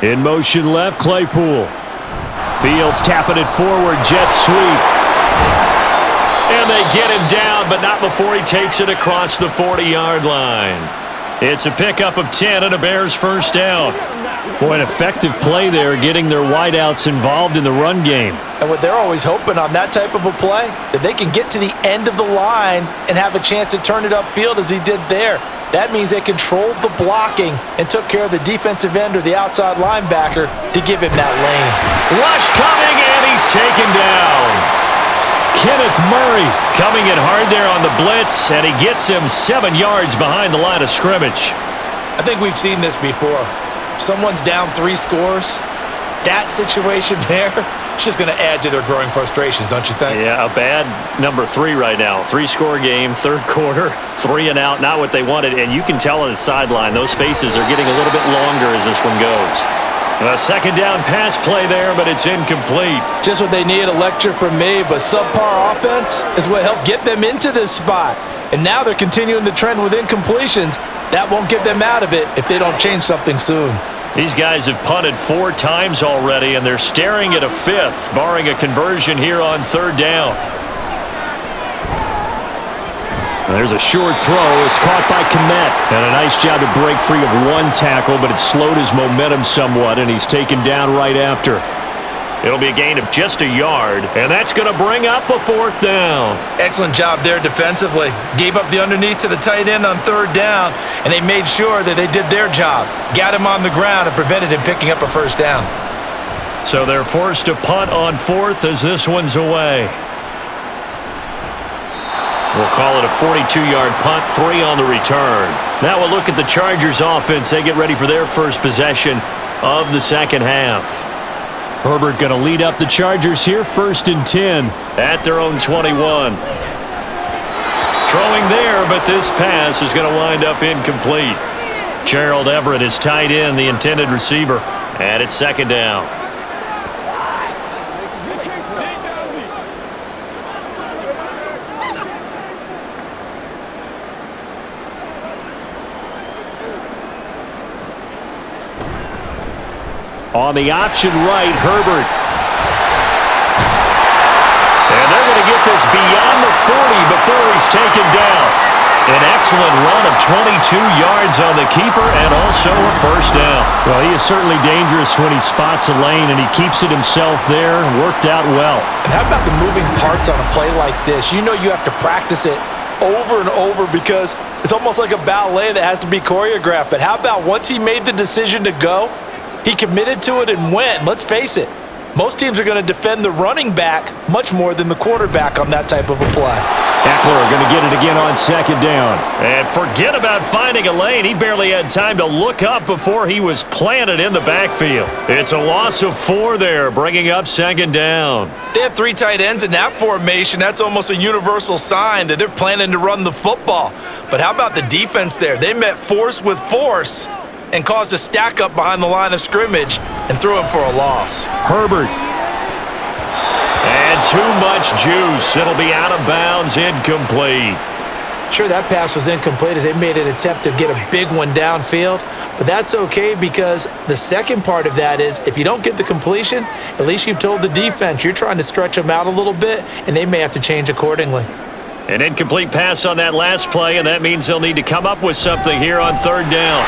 In motion left, Claypool. Fields tapping it forward, jet sweep. And they get him down, but not before he takes it across the 40-yard line. It's a pickup of 10 and a Bears first down. Boy, an effective play there, getting their wideouts involved in the run game. And what they're always hoping on that type of a play, that they can get to the end of the line and have a chance to turn it upfield as he did there. That means they controlled the blocking and took care of the defensive end or the outside linebacker to give him that lane. Rush coming, and he's taken down. Kenneth Murray coming in hard there on the blitz, and he gets him 7 yards behind the line of scrimmage. I think we've seen this before. If someone's down 3 scores, that situation there, it's just going to add to their growing frustrations, don't you think? Yeah, a bad number 3 right now. 3-score game, third quarter, 3 and out, not what they wanted. And you can tell on the sideline, those faces are getting a little bit longer as this one goes. A second down pass play there, but it's incomplete. Just what they need, a lecture from me, but subpar offense is what helped get them into this spot. And now they're continuing the trend with incompletions. That won't get them out of it if they don't change something soon. These guys have punted 4 times already, and they're staring at a 5th, barring a conversion here on third down. There's a short throw. It's caught by Kmet. And a nice job to break free of 1 tackle, but it slowed his momentum somewhat, and he's taken down right after. It'll be a gain of just a yard, and that's going to bring up a 4th down. Excellent job there defensively. Gave up the underneath to the tight end on third down, and they made sure that they did their job. Got him on the ground and prevented him picking up a first down. So they're forced to punt on 4th as this one's away. We'll call it a 42-yard punt, 3 on the return. Now we'll look at the Chargers offense. They get ready for their first possession of the second half. Herbert going to lead up the Chargers here, 1st and 10 at their own 21. Throwing there, but this pass is going to wind up incomplete. Gerald Everett is tied in, the intended receiver. And it's second down. On the option right, Herbert. And they're going to get this beyond the 40 before he's taken down. An excellent run of 22 yards on the keeper and also a first down. Well, he is certainly dangerous when he spots a lane, and he keeps it himself there. Worked out well. And how about the moving parts on a play like this? You know you have to practice it over and over because it's almost like a ballet that has to be choreographed. But how about once he made the decision to go, he committed to it and went. Let's face it, most teams are going to defend the running back much more than the quarterback on that type of a play. Eckler going to get it again on second down. And forget about finding a lane. He barely had time to look up before he was planted in the backfield. It's a loss of 4 there, bringing up second down. They have 3 tight ends in that formation. That's almost a universal sign that they're planning to run the football. But how about the defense there? They met force with force and caused a stack up behind the line of scrimmage and threw him for a loss. Herbert. And too much juice. It'll be out of bounds, incomplete. Sure, that pass was incomplete as they made an attempt to get a big one downfield, but that's okay because the second part of that is if you don't get the completion, at least you've told the defense you're trying to stretch them out a little bit, and they may have to change accordingly. An incomplete pass on that last play, and that means they'll need to come up with something here on third down.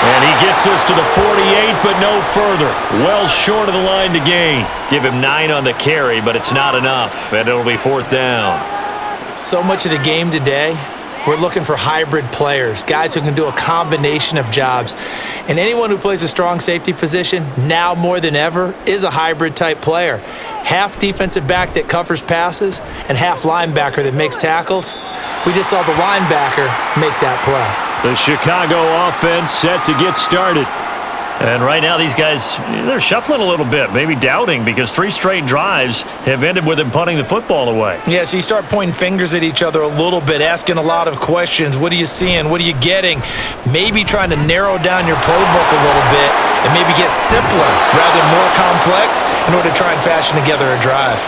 And he gets us to the 48, but no further. Well short of the line to gain. Give him 9 on the carry, but it's not enough, and it'll be fourth down. So much of the game today, we're looking for hybrid players, guys who can do a combination of jobs. And anyone who plays a strong safety position, now more than ever, is a hybrid type player. Half defensive back that covers passes and half linebacker that makes tackles. We just saw the linebacker make that play. The Chicago offense set to get started. And right now these guys, they're shuffling a little bit, maybe doubting because 3 straight drives have ended with them punting the football away. Yeah, so you start pointing fingers at each other a little bit, asking a lot of questions. What are you seeing? What are you getting? Maybe trying to narrow down your playbook a little bit and maybe get simpler rather than more complex in order to try and fashion together a drive.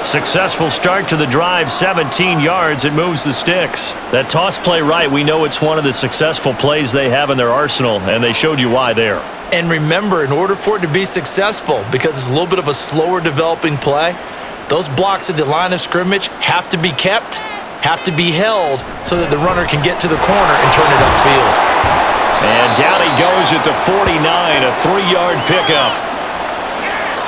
Successful start to the drive, 17 yards. It moves the sticks. That toss play right, we know it's one of the successful plays they have in their arsenal, and they showed you why there. And remember, in order for it to be successful, because it's a little bit of a slower developing play, those blocks at the line of scrimmage have to be kept, have to be held, so that the runner can get to the corner and turn it upfield. And down he goes at the 49, a 3-yard pickup.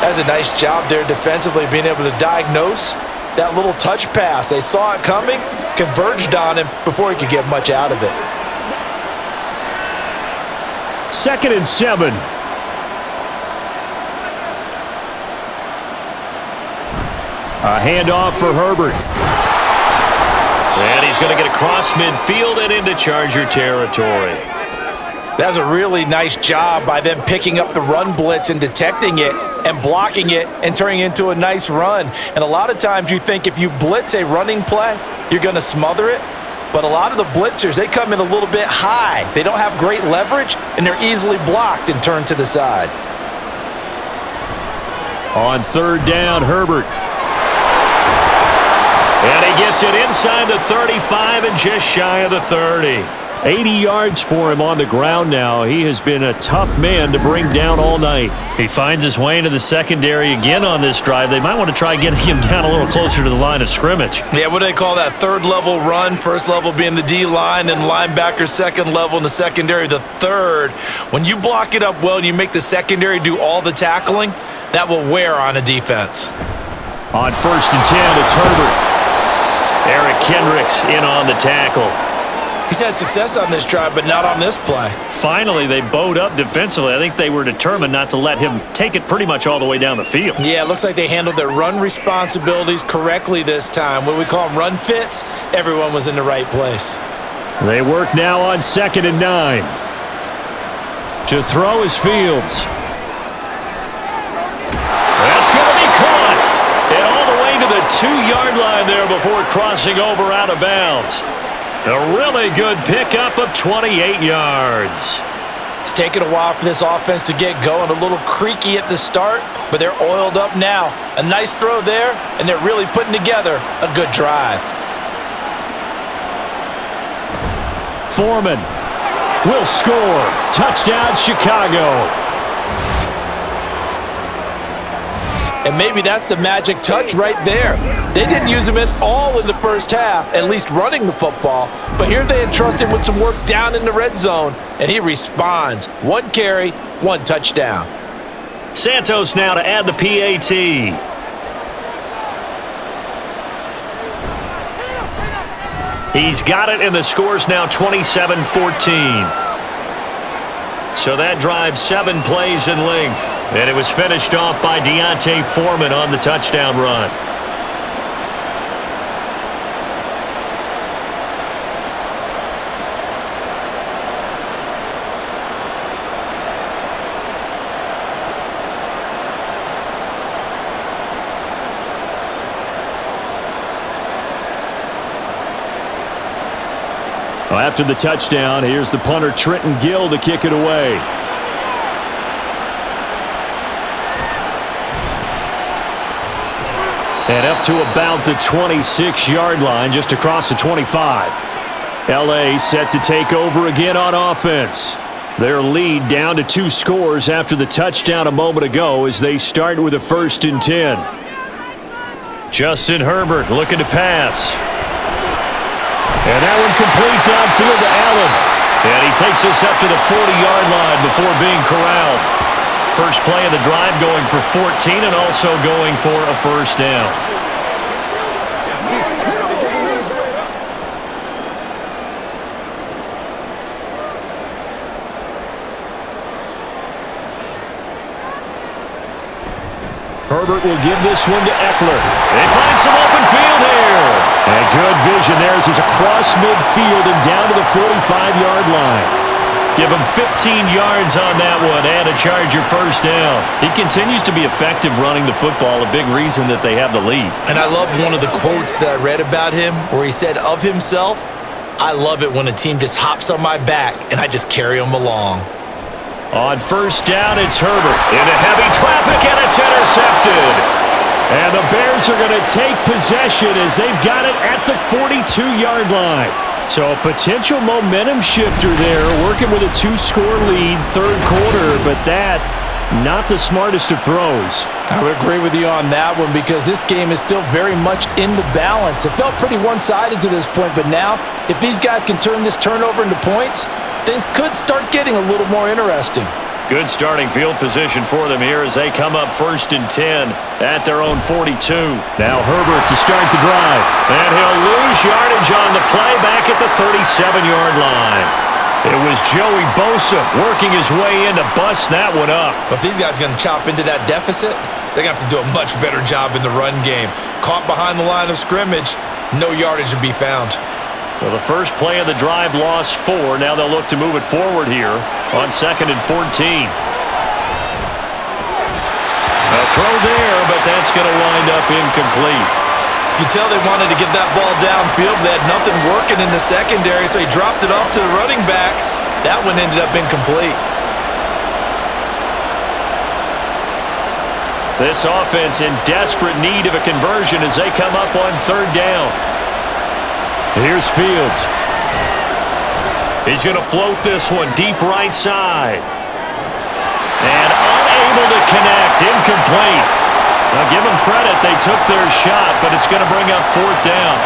That's a nice job there defensively, being able to diagnose that little touch pass. They saw it coming, converged on him before he could get much out of it. 2nd and 7. A handoff for Herbert. And he's going to get across midfield and into Charger territory. That's a really nice job by them picking up the run blitz and detecting it and blocking it and turning it into a nice run. And a lot of times you think if you blitz a running play, you're going to smother it. But a lot of the blitzers, they come in a little bit high. They don't have great leverage, and they're easily blocked and turned to the side. On third down, Herbert. And he gets it inside the 35 and just shy of the 30. 80 yards for him on the ground now. He has been a tough man to bring down all night. He finds his way into the secondary again on this drive. They might want to try getting him down a little closer to the line of scrimmage. Yeah, what do they call that? 3rd level run, 1st level being the D-line, and linebacker 2nd level in the secondary, the 3rd. When you block it up well and you make the secondary do all the tackling, that will wear on a defense. On 1st and 10, it's Herbert. Eric Kendricks in on the tackle. He's had success on this drive, but not on this play. Finally, they bowed up defensively. I think they were determined not to let him take it pretty much all the way down the field. Yeah, it looks like they handled their run responsibilities correctly this time. What we call them run fits, everyone was in the right place. They work now on 2nd and 9. To throw is Fields. That's going to be caught. And all the way to the 2-yard line there before crossing over out of bounds. A really good pickup of 28 yards. It's taken a while for this offense to get going. A little creaky at the start, but they're oiled up now. A nice throw there, and they're really putting together a good drive. Foreman will score. Touchdown, Chicago. And maybe that's the magic touch right there. They didn't use him at all in the first half, at least running the football. But here they entrust him with some work down in the red zone, and he responds. 1 carry, 1 touchdown. Santos now to add the PAT. He's got it, and the score's now 27-14. So that drives 7 plays in length. And it was finished off by Deontay Foreman on the touchdown run. Well, after the touchdown, here's the punter Trenton Gill to kick it away. And up to about the 26-yard line, just across the 25. LA set to take over again on offense. Their lead down to 2 scores after the touchdown a moment ago as they start with a 1st and 10. Justin Herbert looking to pass. And that one complete downfield to Allen. And he takes us up to the 40-yard line before being corralled. First play of the drive going for 14 and also going for a 1st down. Herbert will give this one to Eckler. They find some open field here. And good vision there as he's across midfield and down to the 45-yard line. Give him 15 yards on that one and a Charger 1st down. He continues to be effective running the football, a big reason that they have the lead. And I love one of the quotes that I read about him where he said of himself, "I love it when a team just hops on my back and I just carry them along." On 1st down, it's Herbert into heavy traffic, and it's intercepted. And the Bears are going to take possession as they've got it at the 42-yard line. So a potential momentum shifter there, working with a 2-score lead, 3rd quarter, but that, not the smartest of throws. I would agree with you on that one because this game is still very much in the balance. It felt pretty one-sided to this point, but now, if these guys can turn this turnover into points, things could start getting a little more interesting. Good starting field position for them here as they come up 1st and 10 at their own 42. Now Herbert to start the drive. And he'll lose yardage on the play back at the 37-yard line. It was Joey Bosa working his way in to bust that one up. But if these guys are going to chop into that deficit, they're going to have to do a much better job in the run game. Caught behind the line of scrimmage, no yardage to be found. Well, the first play of the drive lost 4. Now they'll look to move it forward here on 2nd and 14. A throw there, but that's going to wind up incomplete. You can tell they wanted to get that ball downfield. They had nothing working in the secondary, so he dropped it off to the running back. That one ended up incomplete. This offense in desperate need of a conversion as they come up on 3rd down. Here's Fields. He's going to float this one deep right side. And unable to connect, incomplete. Now give them credit, they took their shot, but it's going to bring up 4th down.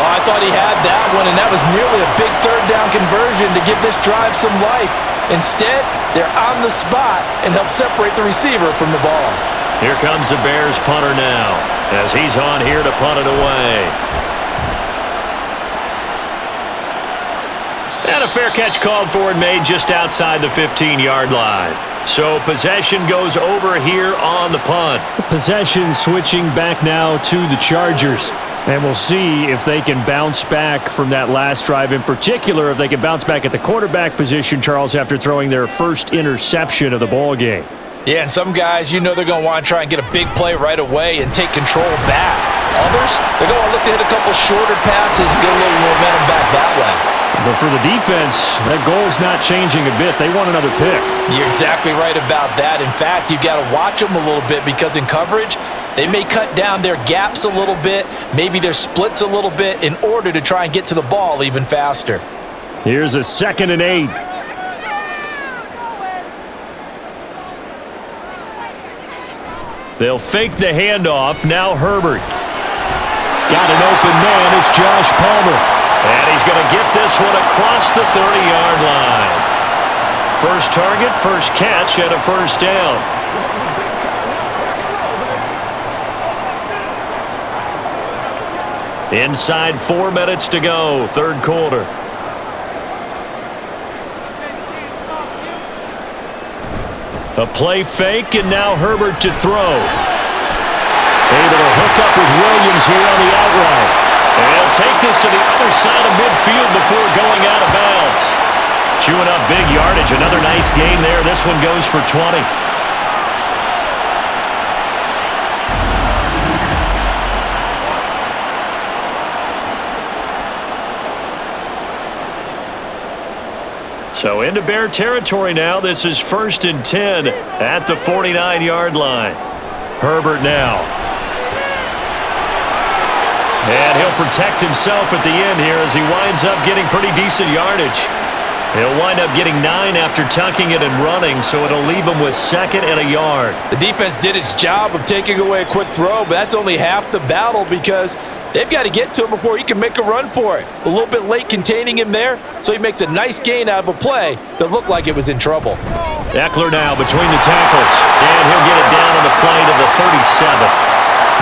Oh, I thought he had that one, and that was nearly a big 3rd down conversion to give this drive some life. Instead, they're on the spot and help separate the receiver from the ball. Here comes the Bears punter now as he's on here to punt it away. And a fair catch called for and made just outside the 15-yard line. So possession goes over here on the punt. Possession switching back now to the Chargers. And we'll see if they can bounce back from that last drive. In particular, if they can bounce back at the quarterback position, Charles, after throwing their first interception of the ball game. Yeah, and some guys, you know they're going to want to try and get a big play right away and take control back. Others, they're going to look to hit a couple shorter passes and get a little momentum back that way. But for the defense, that goal's not changing a bit. They want another pick. You're exactly right about that. In fact, you've got to watch them a little bit because in coverage, they may cut down their gaps a little bit, maybe their splits a little bit in order to try and get to the ball even faster. Here's a 2nd and 8. They'll fake the handoff. Now Herbert. Got an open man. It's Josh Palmer. And he's going to get this one across the 30-yard line. First target, first catch, and a first down. Inside 4 minutes to go, third quarter. A play fake, and now Herbert to throw. Able to hook up with Williams here on the out route. And he'll take this to the other side of midfield before going out of bounds. Chewing up big yardage. Another nice gain there. This one goes for 20. So into Bear territory now. This is 1st and 10 at the 49-yard line. Herbert now. And he'll protect himself at the end here as he winds up getting pretty decent yardage. He'll wind up getting 9 after tucking it and running, so it'll leave him with 2nd and a yard. The defense did its job of taking away a quick throw, but that's only half the battle because they've got to get to him before he can make a run for it. A little bit late containing him there, so he makes a nice gain out of a play that looked like it was in trouble. Eckler now between the tackles, and he'll get it down on the play to the 37.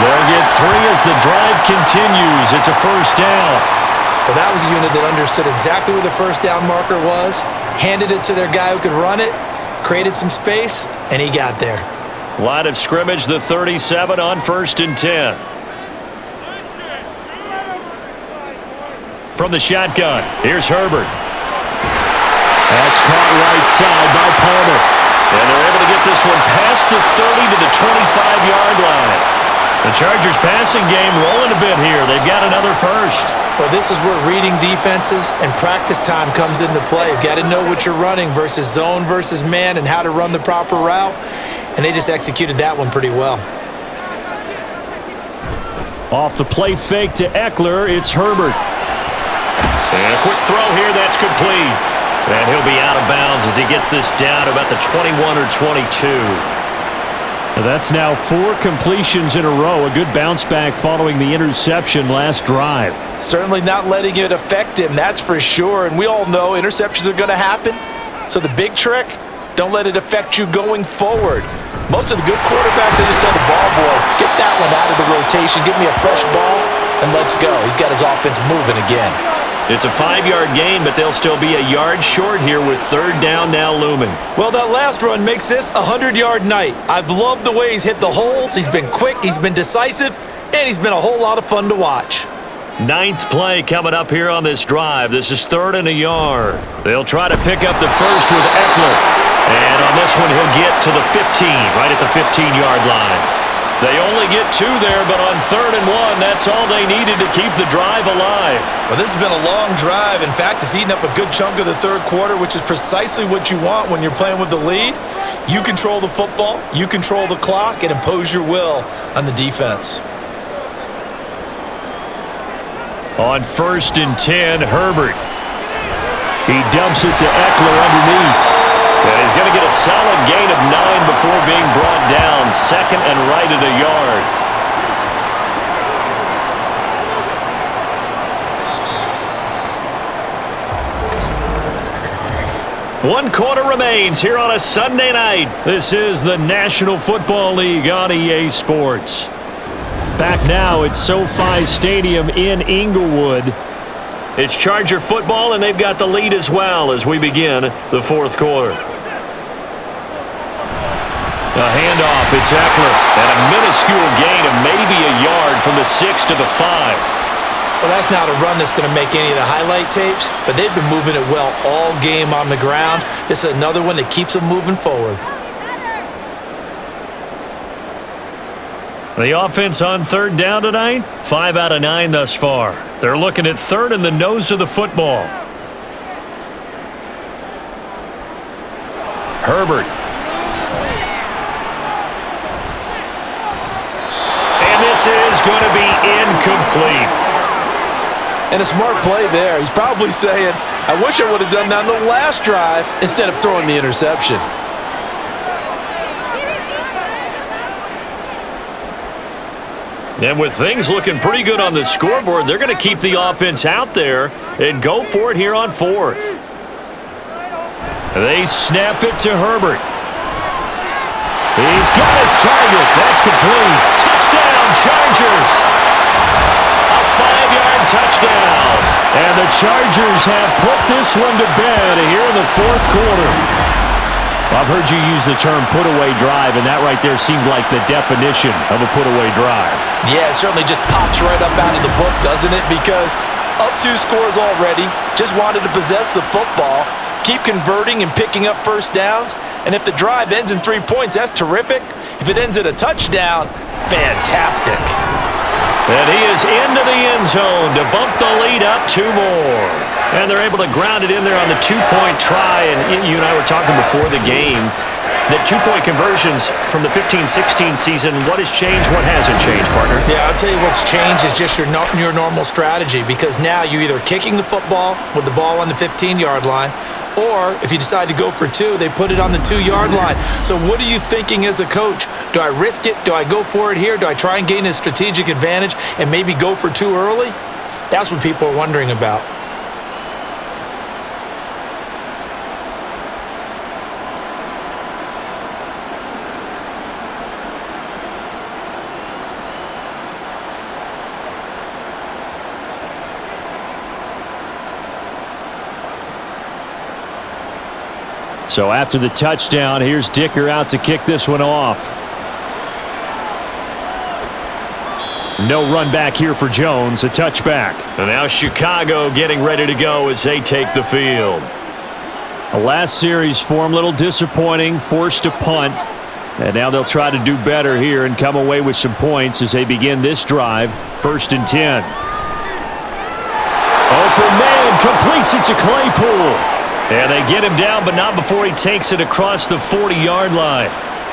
They'll get 3 as the drive continues. It's a first down. Well, that was a unit that understood exactly where the first down marker was, handed it to their guy who could run it, created some space, and he got there. Line of scrimmage, the 37 on 1st and 10. From the shotgun, here's Herbert. That's caught right side by Palmer. And they're able to get this one past the 30 to the 25-yard line. The Chargers passing game rolling a bit here. They've got another first. Well, this is where reading defenses and practice time comes into play. You've got to know what you're running versus zone versus man and how to run the proper route. And they just executed that one pretty well. Off the play fake to Eckler, it's Herbert. And a quick throw here, that's complete. And he'll be out of bounds as he gets this down to about the 21 or 22. That's now 4 completions in a row. A good bounce back following the interception last drive. Certainly not letting it affect him, that's for sure. And we all know interceptions are going to happen. So the big trick, don't let it affect you going forward. Most of the good quarterbacks, they just tell the ball boy, get that one out of the rotation, give me a fresh ball, and let's go. He's got his offense moving again. It's a 5-yard gain, but they'll still be a yard short here with 3rd down now looming. Well, that last run makes this a 100-yard night. I've loved the way he's hit the holes. He's been quick, he's been decisive, and he's been a whole lot of fun to watch. 9th play coming up here on this drive. This is 3rd and a yard. They'll try to pick up the first with Eckler. And on this one, he'll get to the 15, right at the 15-yard line. They only get 2 there, but on 3rd and 1, that's all they needed to keep the drive alive. Well, this has been a long drive. In fact, it's eaten up a good chunk of the third quarter, which is precisely what you want when you're playing with the lead. You control the football, you control the clock, and impose your will on the defense. On 1st and 10, Herbert. He dumps it to Eckler underneath. And he's going to get a solid gain of 9 before being brought down. 2nd and right at a yard. 1 quarter remains here on a Sunday night. This is the National Football League on EA Sports. Back now at SoFi Stadium in Inglewood. It's Charger football, and they've got the lead as well as we begin the 4th quarter. A handoff, it's Eckler, and a minuscule gain of maybe a yard from the 6 to the 5. Well, that's not a run that's going to make any of the highlight tapes, but they've been moving it well all game on the ground. This is another one that keeps them moving forward. The offense on 3rd down tonight, 5 out of 9 thus far. They're looking at 3rd and the nose of the football. Herbert. And this is going to be incomplete. And a smart play there. He's probably saying, I wish I would have done that on the last drive instead of throwing the interception. And with things looking pretty good on the scoreboard, they're going to keep the offense out there and go for it here on fourth. They snap it to Herbert. He's got his target. That's complete. Touchdown, Chargers. A 5-yard touchdown. And the Chargers have put this one to bed here in the fourth quarter. I've heard you use the term put-away drive, and that right there seemed like the definition of a put-away drive. Yeah, it certainly just pops right up out of the book, doesn't it? Because up 2 scores already, just wanted to possess the football, keep converting and picking up first downs. And if the drive ends in 3 points, that's terrific. If it ends in a touchdown, fantastic. And he is into the end zone to bump the lead up 2 more. And they're able to ground it in there on the 2-point try. And you and I were talking before the game that 2-point conversions from the 15-16 season, what has changed, what hasn't changed, partner? Yeah, I'll tell you what's changed is just your normal strategy, because now you're either kicking the football with the ball on the 15-yard line, or if you decide to go for 2, they put it on the 2-yard line. So what are you thinking as a coach? Do I risk it? Do I go for it here? Do I try and gain a strategic advantage and maybe go for 2 early? That's what people are wondering about. So after the touchdown, here's Dicker out to kick this one off. No run back here for Jones, a touchback. And now Chicago getting ready to go as they take the field. The last series for him, a little disappointing, forced a punt. And now they'll try to do better here and come away with some points as they begin this drive, 1st and 10. Open man completes it to Claypool. And they get him down, but not before he takes it across the 40-yard line.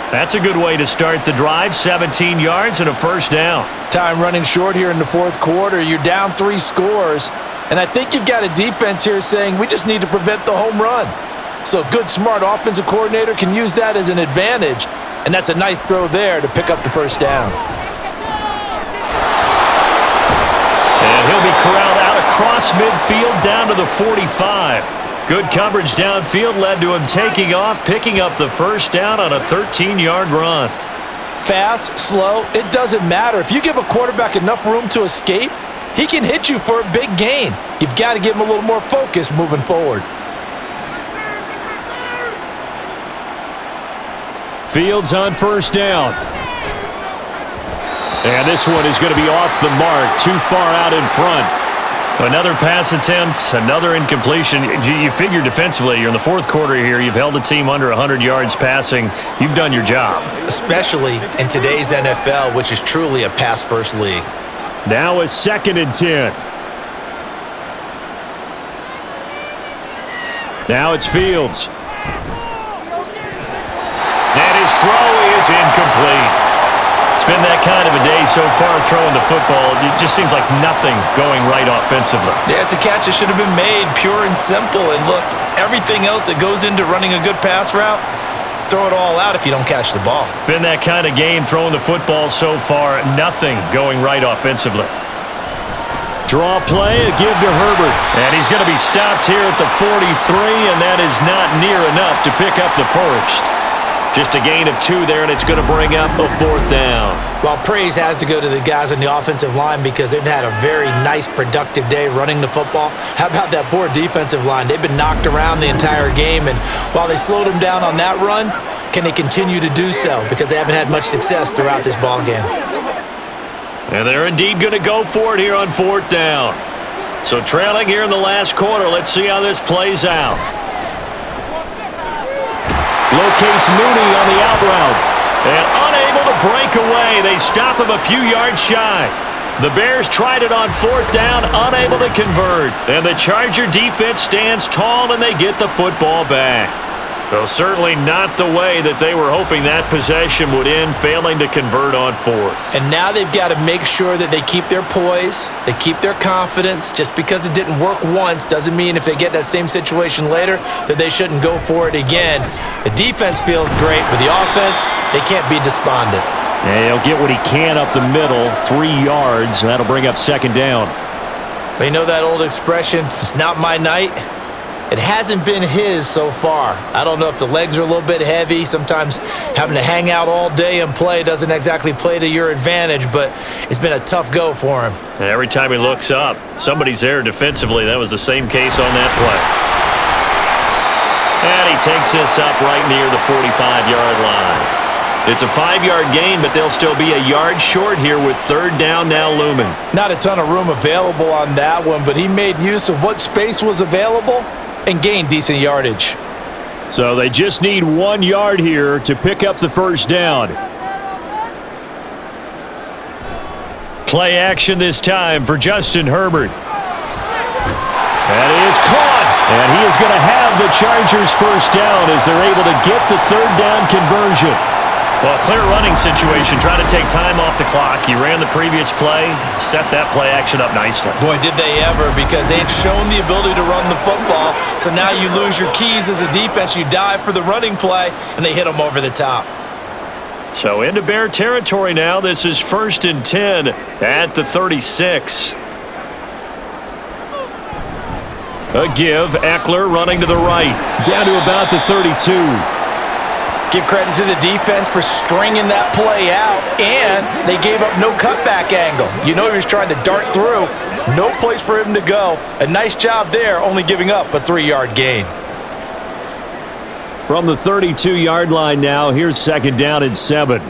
That's a good way to start the drive, 17 yards and a first down. Time running short here in the fourth quarter. You're down 3 scores. And I think you've got a defense here saying we just need to prevent the home run. So a good, smart offensive coordinator can use that as an advantage. And that's a nice throw there to pick up the first down. And he'll be corralled out across midfield down to the 45. Good coverage downfield led to him taking off, picking up the first down on a 13-yard run. Fast, slow, it doesn't matter. If you give a quarterback enough room to escape, he can hit you for a big gain. You've got to give him a little more focus moving forward. Fields on first down. And this one is going to be off the mark, too far out in front. Another pass attempt, another incompletion. You figure defensively, you're in the fourth quarter here. You've held the team under 100 yards passing. You've done your job. Especially in today's NFL, which is truly a pass-first league. Now a 2nd and 10. Now it's Fields. And his throw is incomplete. It's been that kind of a day so far throwing the football. It just seems like nothing going right offensively. Yeah, it's a catch that should have been made, pure and simple. And look, everything else that goes into running a good pass route, throw it all out if you don't catch the ball. Been that kind of game throwing the football so far, nothing going right offensively. Draw play, a give to Herbert. And he's going to be stopped here at the 43, and that is not near enough to pick up the first. Just a gain of 2 there, and it's going to bring up a 4th down. Well, praise has to go to the guys on the offensive line because they've had a very nice, productive day running the football. How about that poor defensive line? They've been knocked around the entire game, and while they slowed them down on that run, can they continue to do so? Because they haven't had much success throughout this ball game. And they're indeed going to go for it here on 4th down. So trailing here in the last quarter, let's see how this plays out. Locates Mooney on the out route. And unable to break away. They stop him a few yards shy. The Bears tried it on 4th down, unable to convert. And the Charger defense stands tall, and they get the football back. Well, certainly not the way that they were hoping that possession would end, failing to convert on fourth. And now they've got to make sure that they keep their poise, they keep their confidence. Just because it didn't work once doesn't mean if they get that same situation later that they shouldn't go for it again. The defense feels great, but the offense, they can't be despondent. And he'll get what he can up the middle, 3 yards. That'll bring up second down. But you know that old expression, it's not my night? It hasn't been his so far. I don't know if the legs are a little bit heavy. Sometimes having to hang out all day and play doesn't exactly play to your advantage, but it's been a tough go for him. And every time he looks up, somebody's there defensively. That was the same case on that play. And he takes this up right near the 45-yard line. It's a 5-yard gain, but they'll still be a yard short here with third down now looming. Not a ton of room available on that one, but he made use of what space was available and gained decent yardage. So they just need 1 yard here to pick up the first down. Play action this time for Justin Herbert. That is caught. And he is going to have the Chargers first down as they're able to get the third down conversion. Well, clear running situation, trying to take time off the clock. He ran the previous play, set that play action up nicely. Boy, did they ever, because they had shown the ability to run the football. So now you lose your keys as a defense. You dive for the running play, and they hit them over the top. So into Bear territory now. This is 1st and 10 at the 36. A give, Eckler running to the right, down to about the 32. Give credit to the defense for stringing that play out, and they gave up no cutback angle. You know he was trying to dart through. No place for him to go. A nice job there, only giving up a 3-yard gain. From the 32-yard line now, here's second down and 7.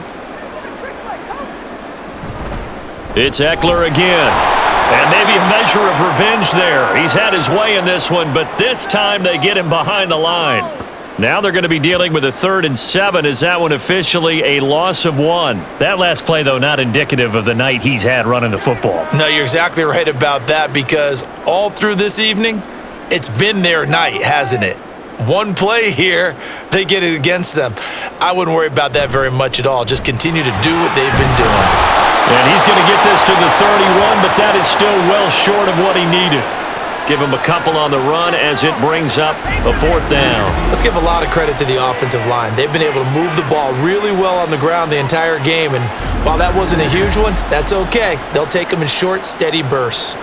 It's Eckler again. And maybe a measure of revenge there. He's had his way in this one, but this time they get him behind the line. Now they're going to be dealing with a 3rd and 7. Is that one officially a loss of 1? That last play, though, not indicative of the night he's had running the football. No, you're exactly right about that, because all through this evening, it's been their night, hasn't it? One play here, they get it against them. I wouldn't worry about that very much at all. Just continue to do what they've been doing. And he's going to get this to the 31, but that is still well short of what he needed. Give him a couple on the run as it brings up a 4th down. Let's give a lot of credit to the offensive line. They've been able to move the ball really well on the ground the entire game, and while that wasn't a huge one, that's okay. They'll take them in short, steady bursts.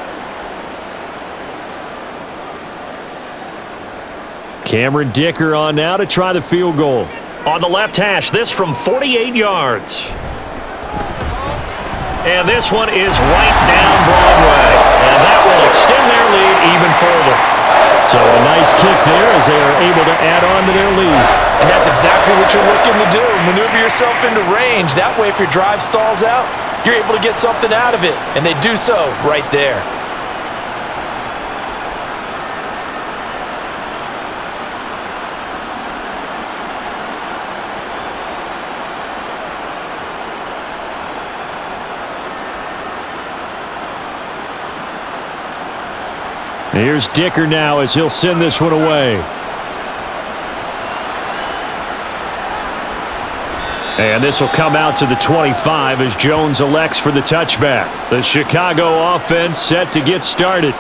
Cameron Dicker on now to try the field goal. On the left hash, this from 48 yards. And this one is right down Broadway. And that will extend their lead even further. So a nice kick there as they are able to add on to their lead. And that's exactly what you're looking to do. Maneuver yourself into range. That way, if your drive stalls out, you're able to get something out of it. And they do so right there. Here's Dicker now as he'll send this one away. And this will come out to the 25 as Jones elects for the touchback. The Chicago offense set to get started.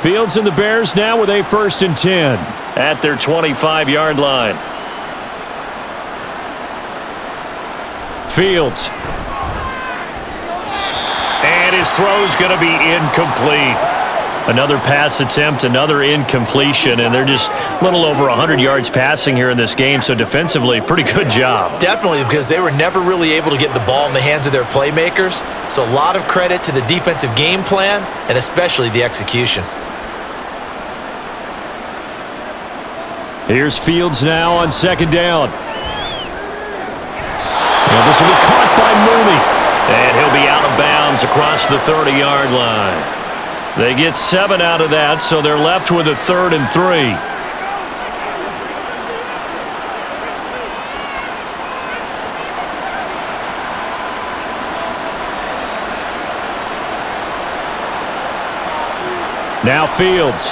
Fields and the Bears now with a 1st and 10 at their 25-yard line. Fields. And his throw's going to be incomplete. Another pass attempt, another incompletion, and they're just a little over 100 yards passing here in this game, so defensively, pretty good job. Definitely, because they were never really able to get the ball in the hands of their playmakers, so a lot of credit to the defensive game plan and especially the execution. Here's Fields now on 2nd down. And this will be caught by Mooney. And he'll be out of bounds across the 30-yard line. They get 7 out of that, so they're left with a 3rd and 3. Now Fields.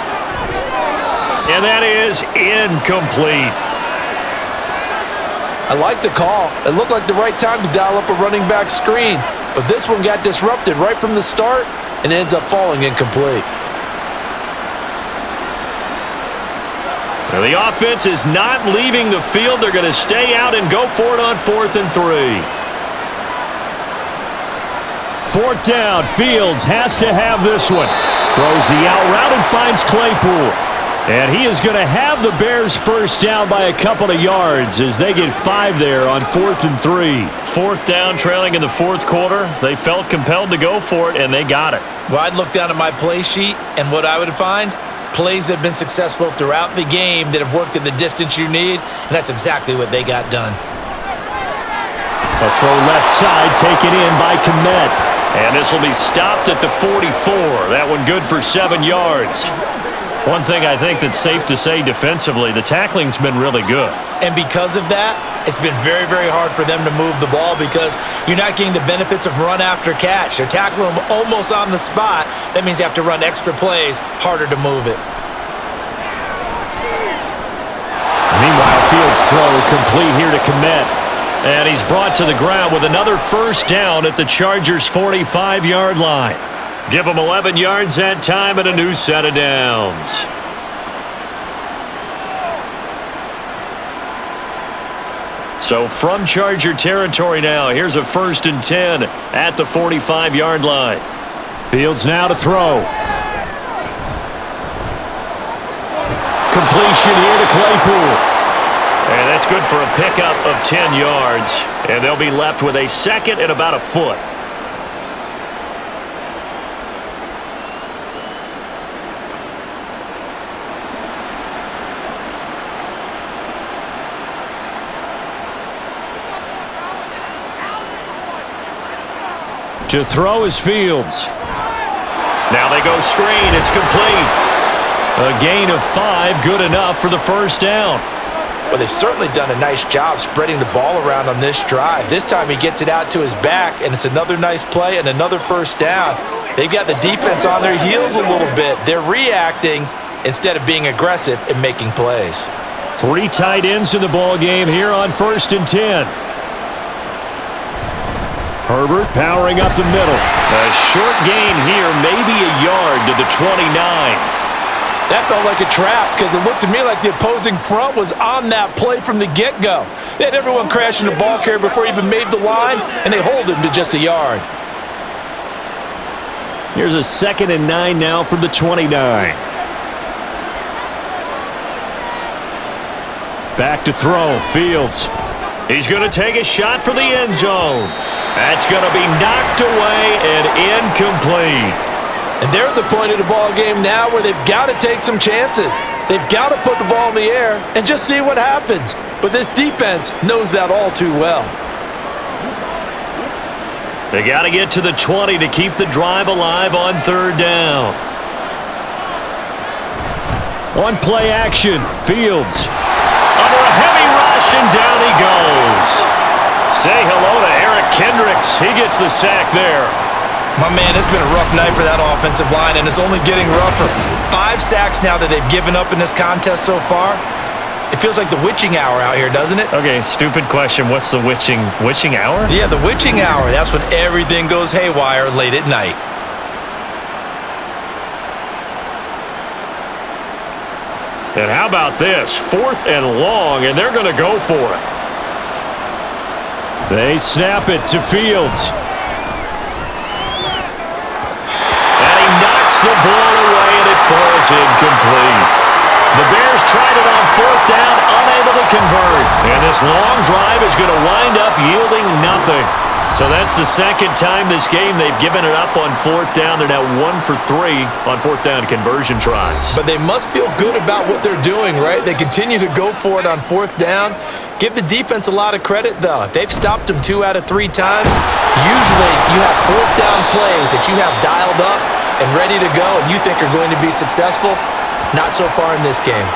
And that is incomplete. I like the call. It looked like the right time to dial up a running back screen, but this one got disrupted right from the start and ends up falling incomplete. Well, the offense is not leaving the field. They're going to stay out and go for it on 4th and 3. 4th down. Fields has to have this one. Throws the out route and finds Claypool. And he is going to have the Bears first down by a couple of yards as they get 5 there on 4th and 3. 4th down, trailing in the 4th quarter. They felt compelled to go for it, and they got it. Well, I'd look down at my play sheet, and what I would find, plays that have been successful throughout the game that have worked at the distance you need, and that's exactly what they got done. A throw left side taken in by Kmet. And this will be stopped at the 44. That one good for 7 yards. One thing I think that's safe to say defensively, the tackling's been really good. And because of that, it's been very, very hard for them to move the ball because you're not getting the benefits of run after catch. They're tackling them almost on the spot. That means you have to run extra plays, harder to move it. Meanwhile, Fields' throw complete here to Kmet. And he's brought to the ground with another first down at the Chargers' 45-yard line. Give them 11 yards that time and a new set of downs. So from Charger territory now, here's a 1st and 10 at the 45-yard line. Fields now to throw. Completion here to Claypool. And that's good for a pickup of 10 yards. And they'll be left with a 2nd and about a foot. To throw is Fields. Now they go screen. It's complete. A gain of 5, good enough for the first down. Well, they've certainly done a nice job spreading the ball around on this drive. This time he gets it out to his back, and it's another nice play and another first down. They've got the defense on their heels a little bit. They're reacting instead of being aggressive and making plays. 3 tight ends in the ball game here on 1st and 10. Herbert powering up the middle. A short gain here, maybe a yard to the 29. That felt like a trap because it looked to me like the opposing front was on that play from the get-go. They had everyone crashing the ball carrier before he even made the line, and they hold him to just a yard. Here's a 2nd and 9 now from the 29. Back to throw. Fields. He's going to take a shot for the end zone. That's going to be knocked away and incomplete. And they're at the point of the ball game now where they've got to take some chances. They've got to put the ball in the air and just see what happens. But this defense knows that all too well. They got to get to the 20 to keep the drive alive on 3rd down. On play action, Fields. Under a heavy rush, and down he goes. Say hello to Eric Kendricks. He gets the sack there. My man, it's been a rough night for that offensive line, and it's only getting rougher. 5 sacks now that they've given up in this contest so far. It feels like the witching hour out here, doesn't it? Okay, stupid question. What's the witching hour? Yeah, the witching hour. That's when everything goes haywire late at night. And how about this? 4th and long, and they're going to go for it. They snap it to Fields. The ball away, and it falls incomplete. The Bears tried it on 4th down, unable to convert. And this long drive is going to wind up yielding nothing. So that's the 2nd time this game they've given it up on 4th down. They're now 1 for 3 on 4th down conversion tries. But they must feel good about what they're doing, right? They continue to go for it on 4th down. Give the defense a lot of credit, though. They've stopped them 2 out of 3 times. Usually you have 4th down plays that you have dialed up and ready to go and you think are going to be successful. Not so far in this game.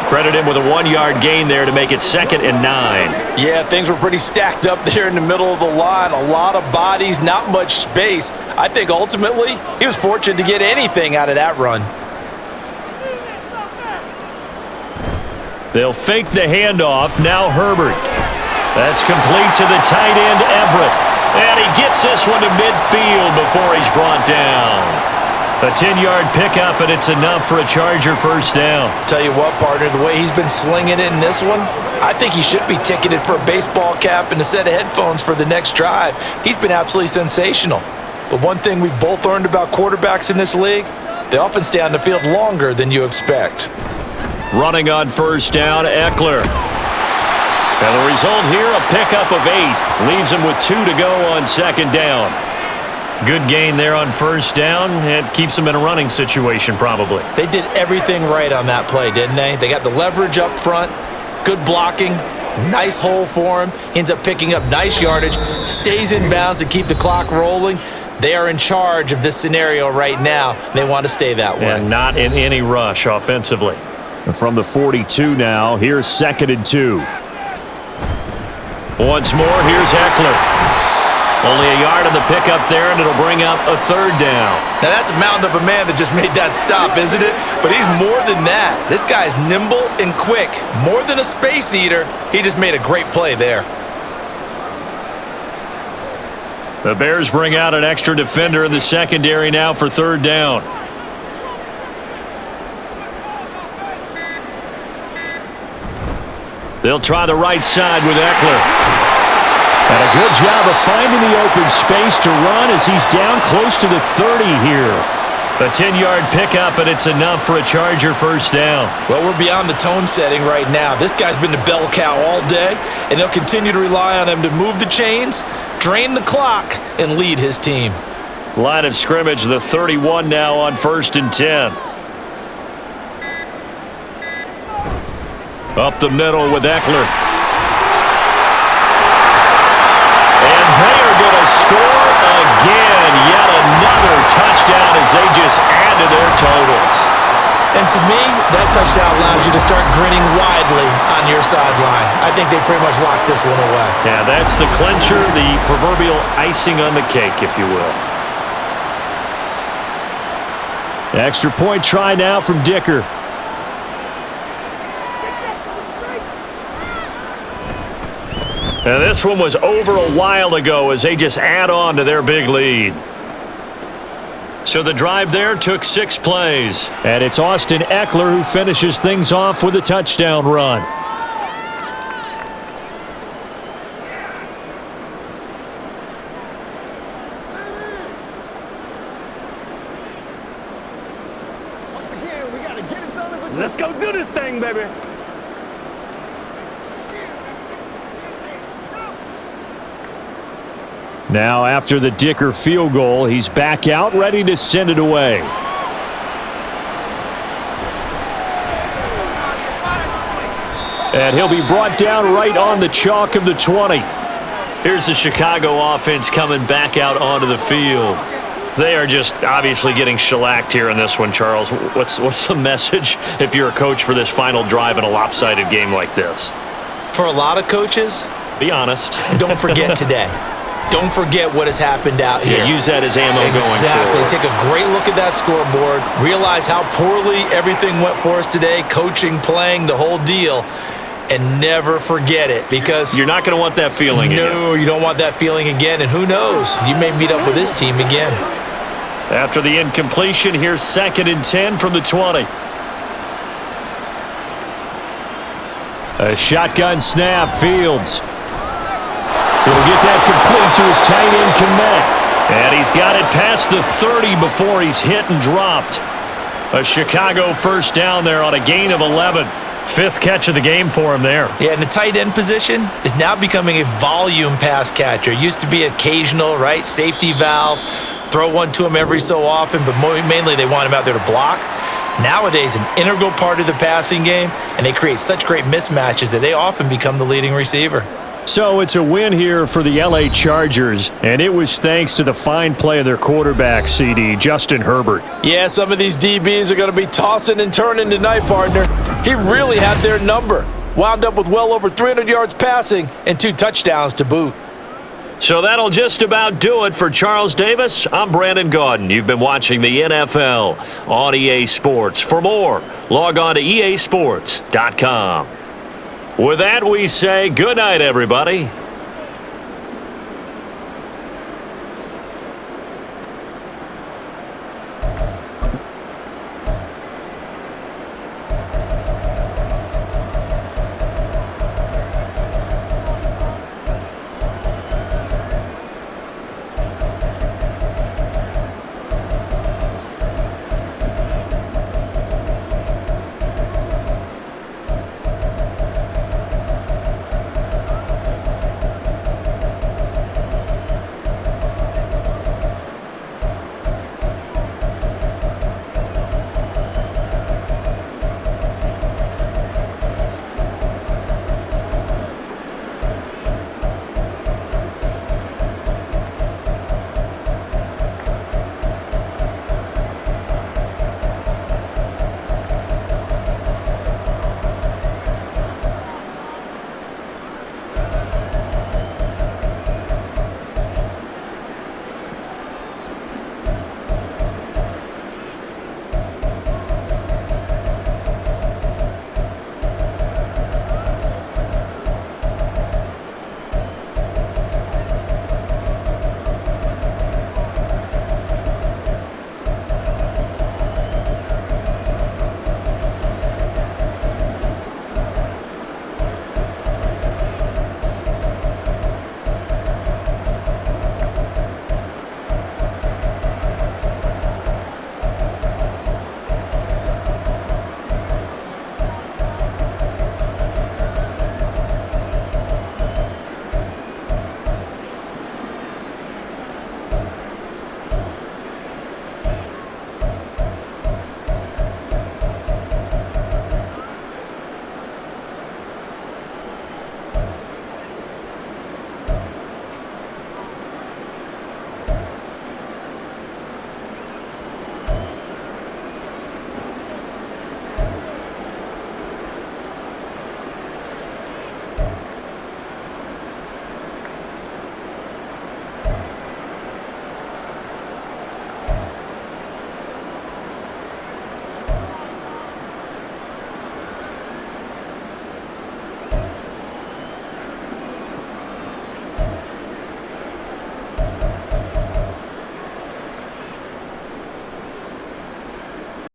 Credit him with a 1-yard gain there to make it 2nd and 9. Yeah, things were pretty stacked up there in the middle of the line. A lot of bodies, not much space. I think ultimately he was fortunate to get anything out of that run. They'll fake the handoff. Now Herbert. That's complete to the tight end, Everett. And he gets this one to midfield before he's brought down. A 10-yard pickup, and it's enough for a Charger first down. Tell you what, partner, the way he's been slinging it in this one, I think he should be ticketed for a baseball cap and a set of headphones for the next drive. He's been absolutely sensational. But one thing we both learned about quarterbacks in this league, they often stay on the field longer than you expect. Running on first down, Eckler. And the result here, a pickup of 8. Leaves him with 2 to go on 2nd down. Good gain there on first down. It keeps them in a running situation, probably. They did everything right on that play, didn't they? They got the leverage up front, good blocking, nice hole for him. He ends up picking up nice yardage, stays in bounds to keep the clock rolling. They are in charge of this scenario right now. They want to stay that way. And not in any rush offensively. And from the 42 now, here's 2nd and 2. Once more, here's Eckler. Only a yard on the pickup there, and it'll bring up a 3rd down. Now that's a mountain of a man that just made that stop, isn't it? But he's more than that. This guy's nimble and quick. More than a space eater, he just made a great play there. The Bears bring out an extra defender in the secondary now for 3rd down. They'll try the right side with Eckler. And a good job of finding the open space to run as he's down close to the 30 here. A 10-yard pickup, and it's enough for a Charger first down. Well, we're beyond the tone setting right now. This guy's been the bell cow all day, and they'll continue to rely on him to move the chains, drain the clock, and lead his team. Line of scrimmage, the 31 now on 1st and 10. Up the middle with Eckler. And they are going to score again. Yet another touchdown as they just add to their totals. And to me, that touchdown allows you to start grinning widely on your sideline. I think they pretty much locked this one away. Yeah, that's the clincher, the proverbial icing on the cake, if you will. Extra point try now from Dicker. And this one was over a while ago as they just add on to their big lead. So the drive there took 6 plays. And it's Austin Eckler who finishes things off with a touchdown run. Once again, we got to get it done as a group. Let's go do this thing, baby. Now, after the Dicker field goal, he's back out, ready to send it away. And he'll be brought down right on the chalk of the 20. Here's the Chicago offense coming back out onto the field. They are just obviously getting shellacked here in this one, Charles. What's the message if you're a coach for this final drive in a lopsided game like this? For a lot of coaches, be honest. Don't forget today. Don't forget what has happened out here. Yeah, use that as ammo going forward. Exactly. Take a great look at that scoreboard. Realize how poorly everything went for us today. Coaching, playing, the whole deal. And never forget it, because you're not going to want that feeling again. No, you don't want that feeling again. And who knows? You may meet up with this team again. After the incompletion, here's 2nd and 10 from the 20. A shotgun snap, Fields. He'll get that complete to his tight end, Kmet. And he's got it past the 30 before he's hit and dropped. A Chicago first down there on a gain of 11. 5th catch of the game for him there. Yeah, and the tight end position is now becoming a volume pass catcher. Used to be occasional, right? Safety valve. Throw one to him every so often, but mainly they want him out there to block. Nowadays, an integral part of the passing game, and they create such great mismatches that they often become the leading receiver. So it's a win here for the LA Chargers, and it was thanks to the fine play of their quarterback, CD, Justin Herbert. Yeah, some of these DBs are going to be tossing and turning tonight, partner. He really had their number. Wound up with well over 300 yards passing and 2 touchdowns to boot. So that'll just about do it for Charles Davis. I'm Brandon Gaudin. You've been watching the NFL on EA Sports. For more, log on to easports.com. With that, we say good night, everybody.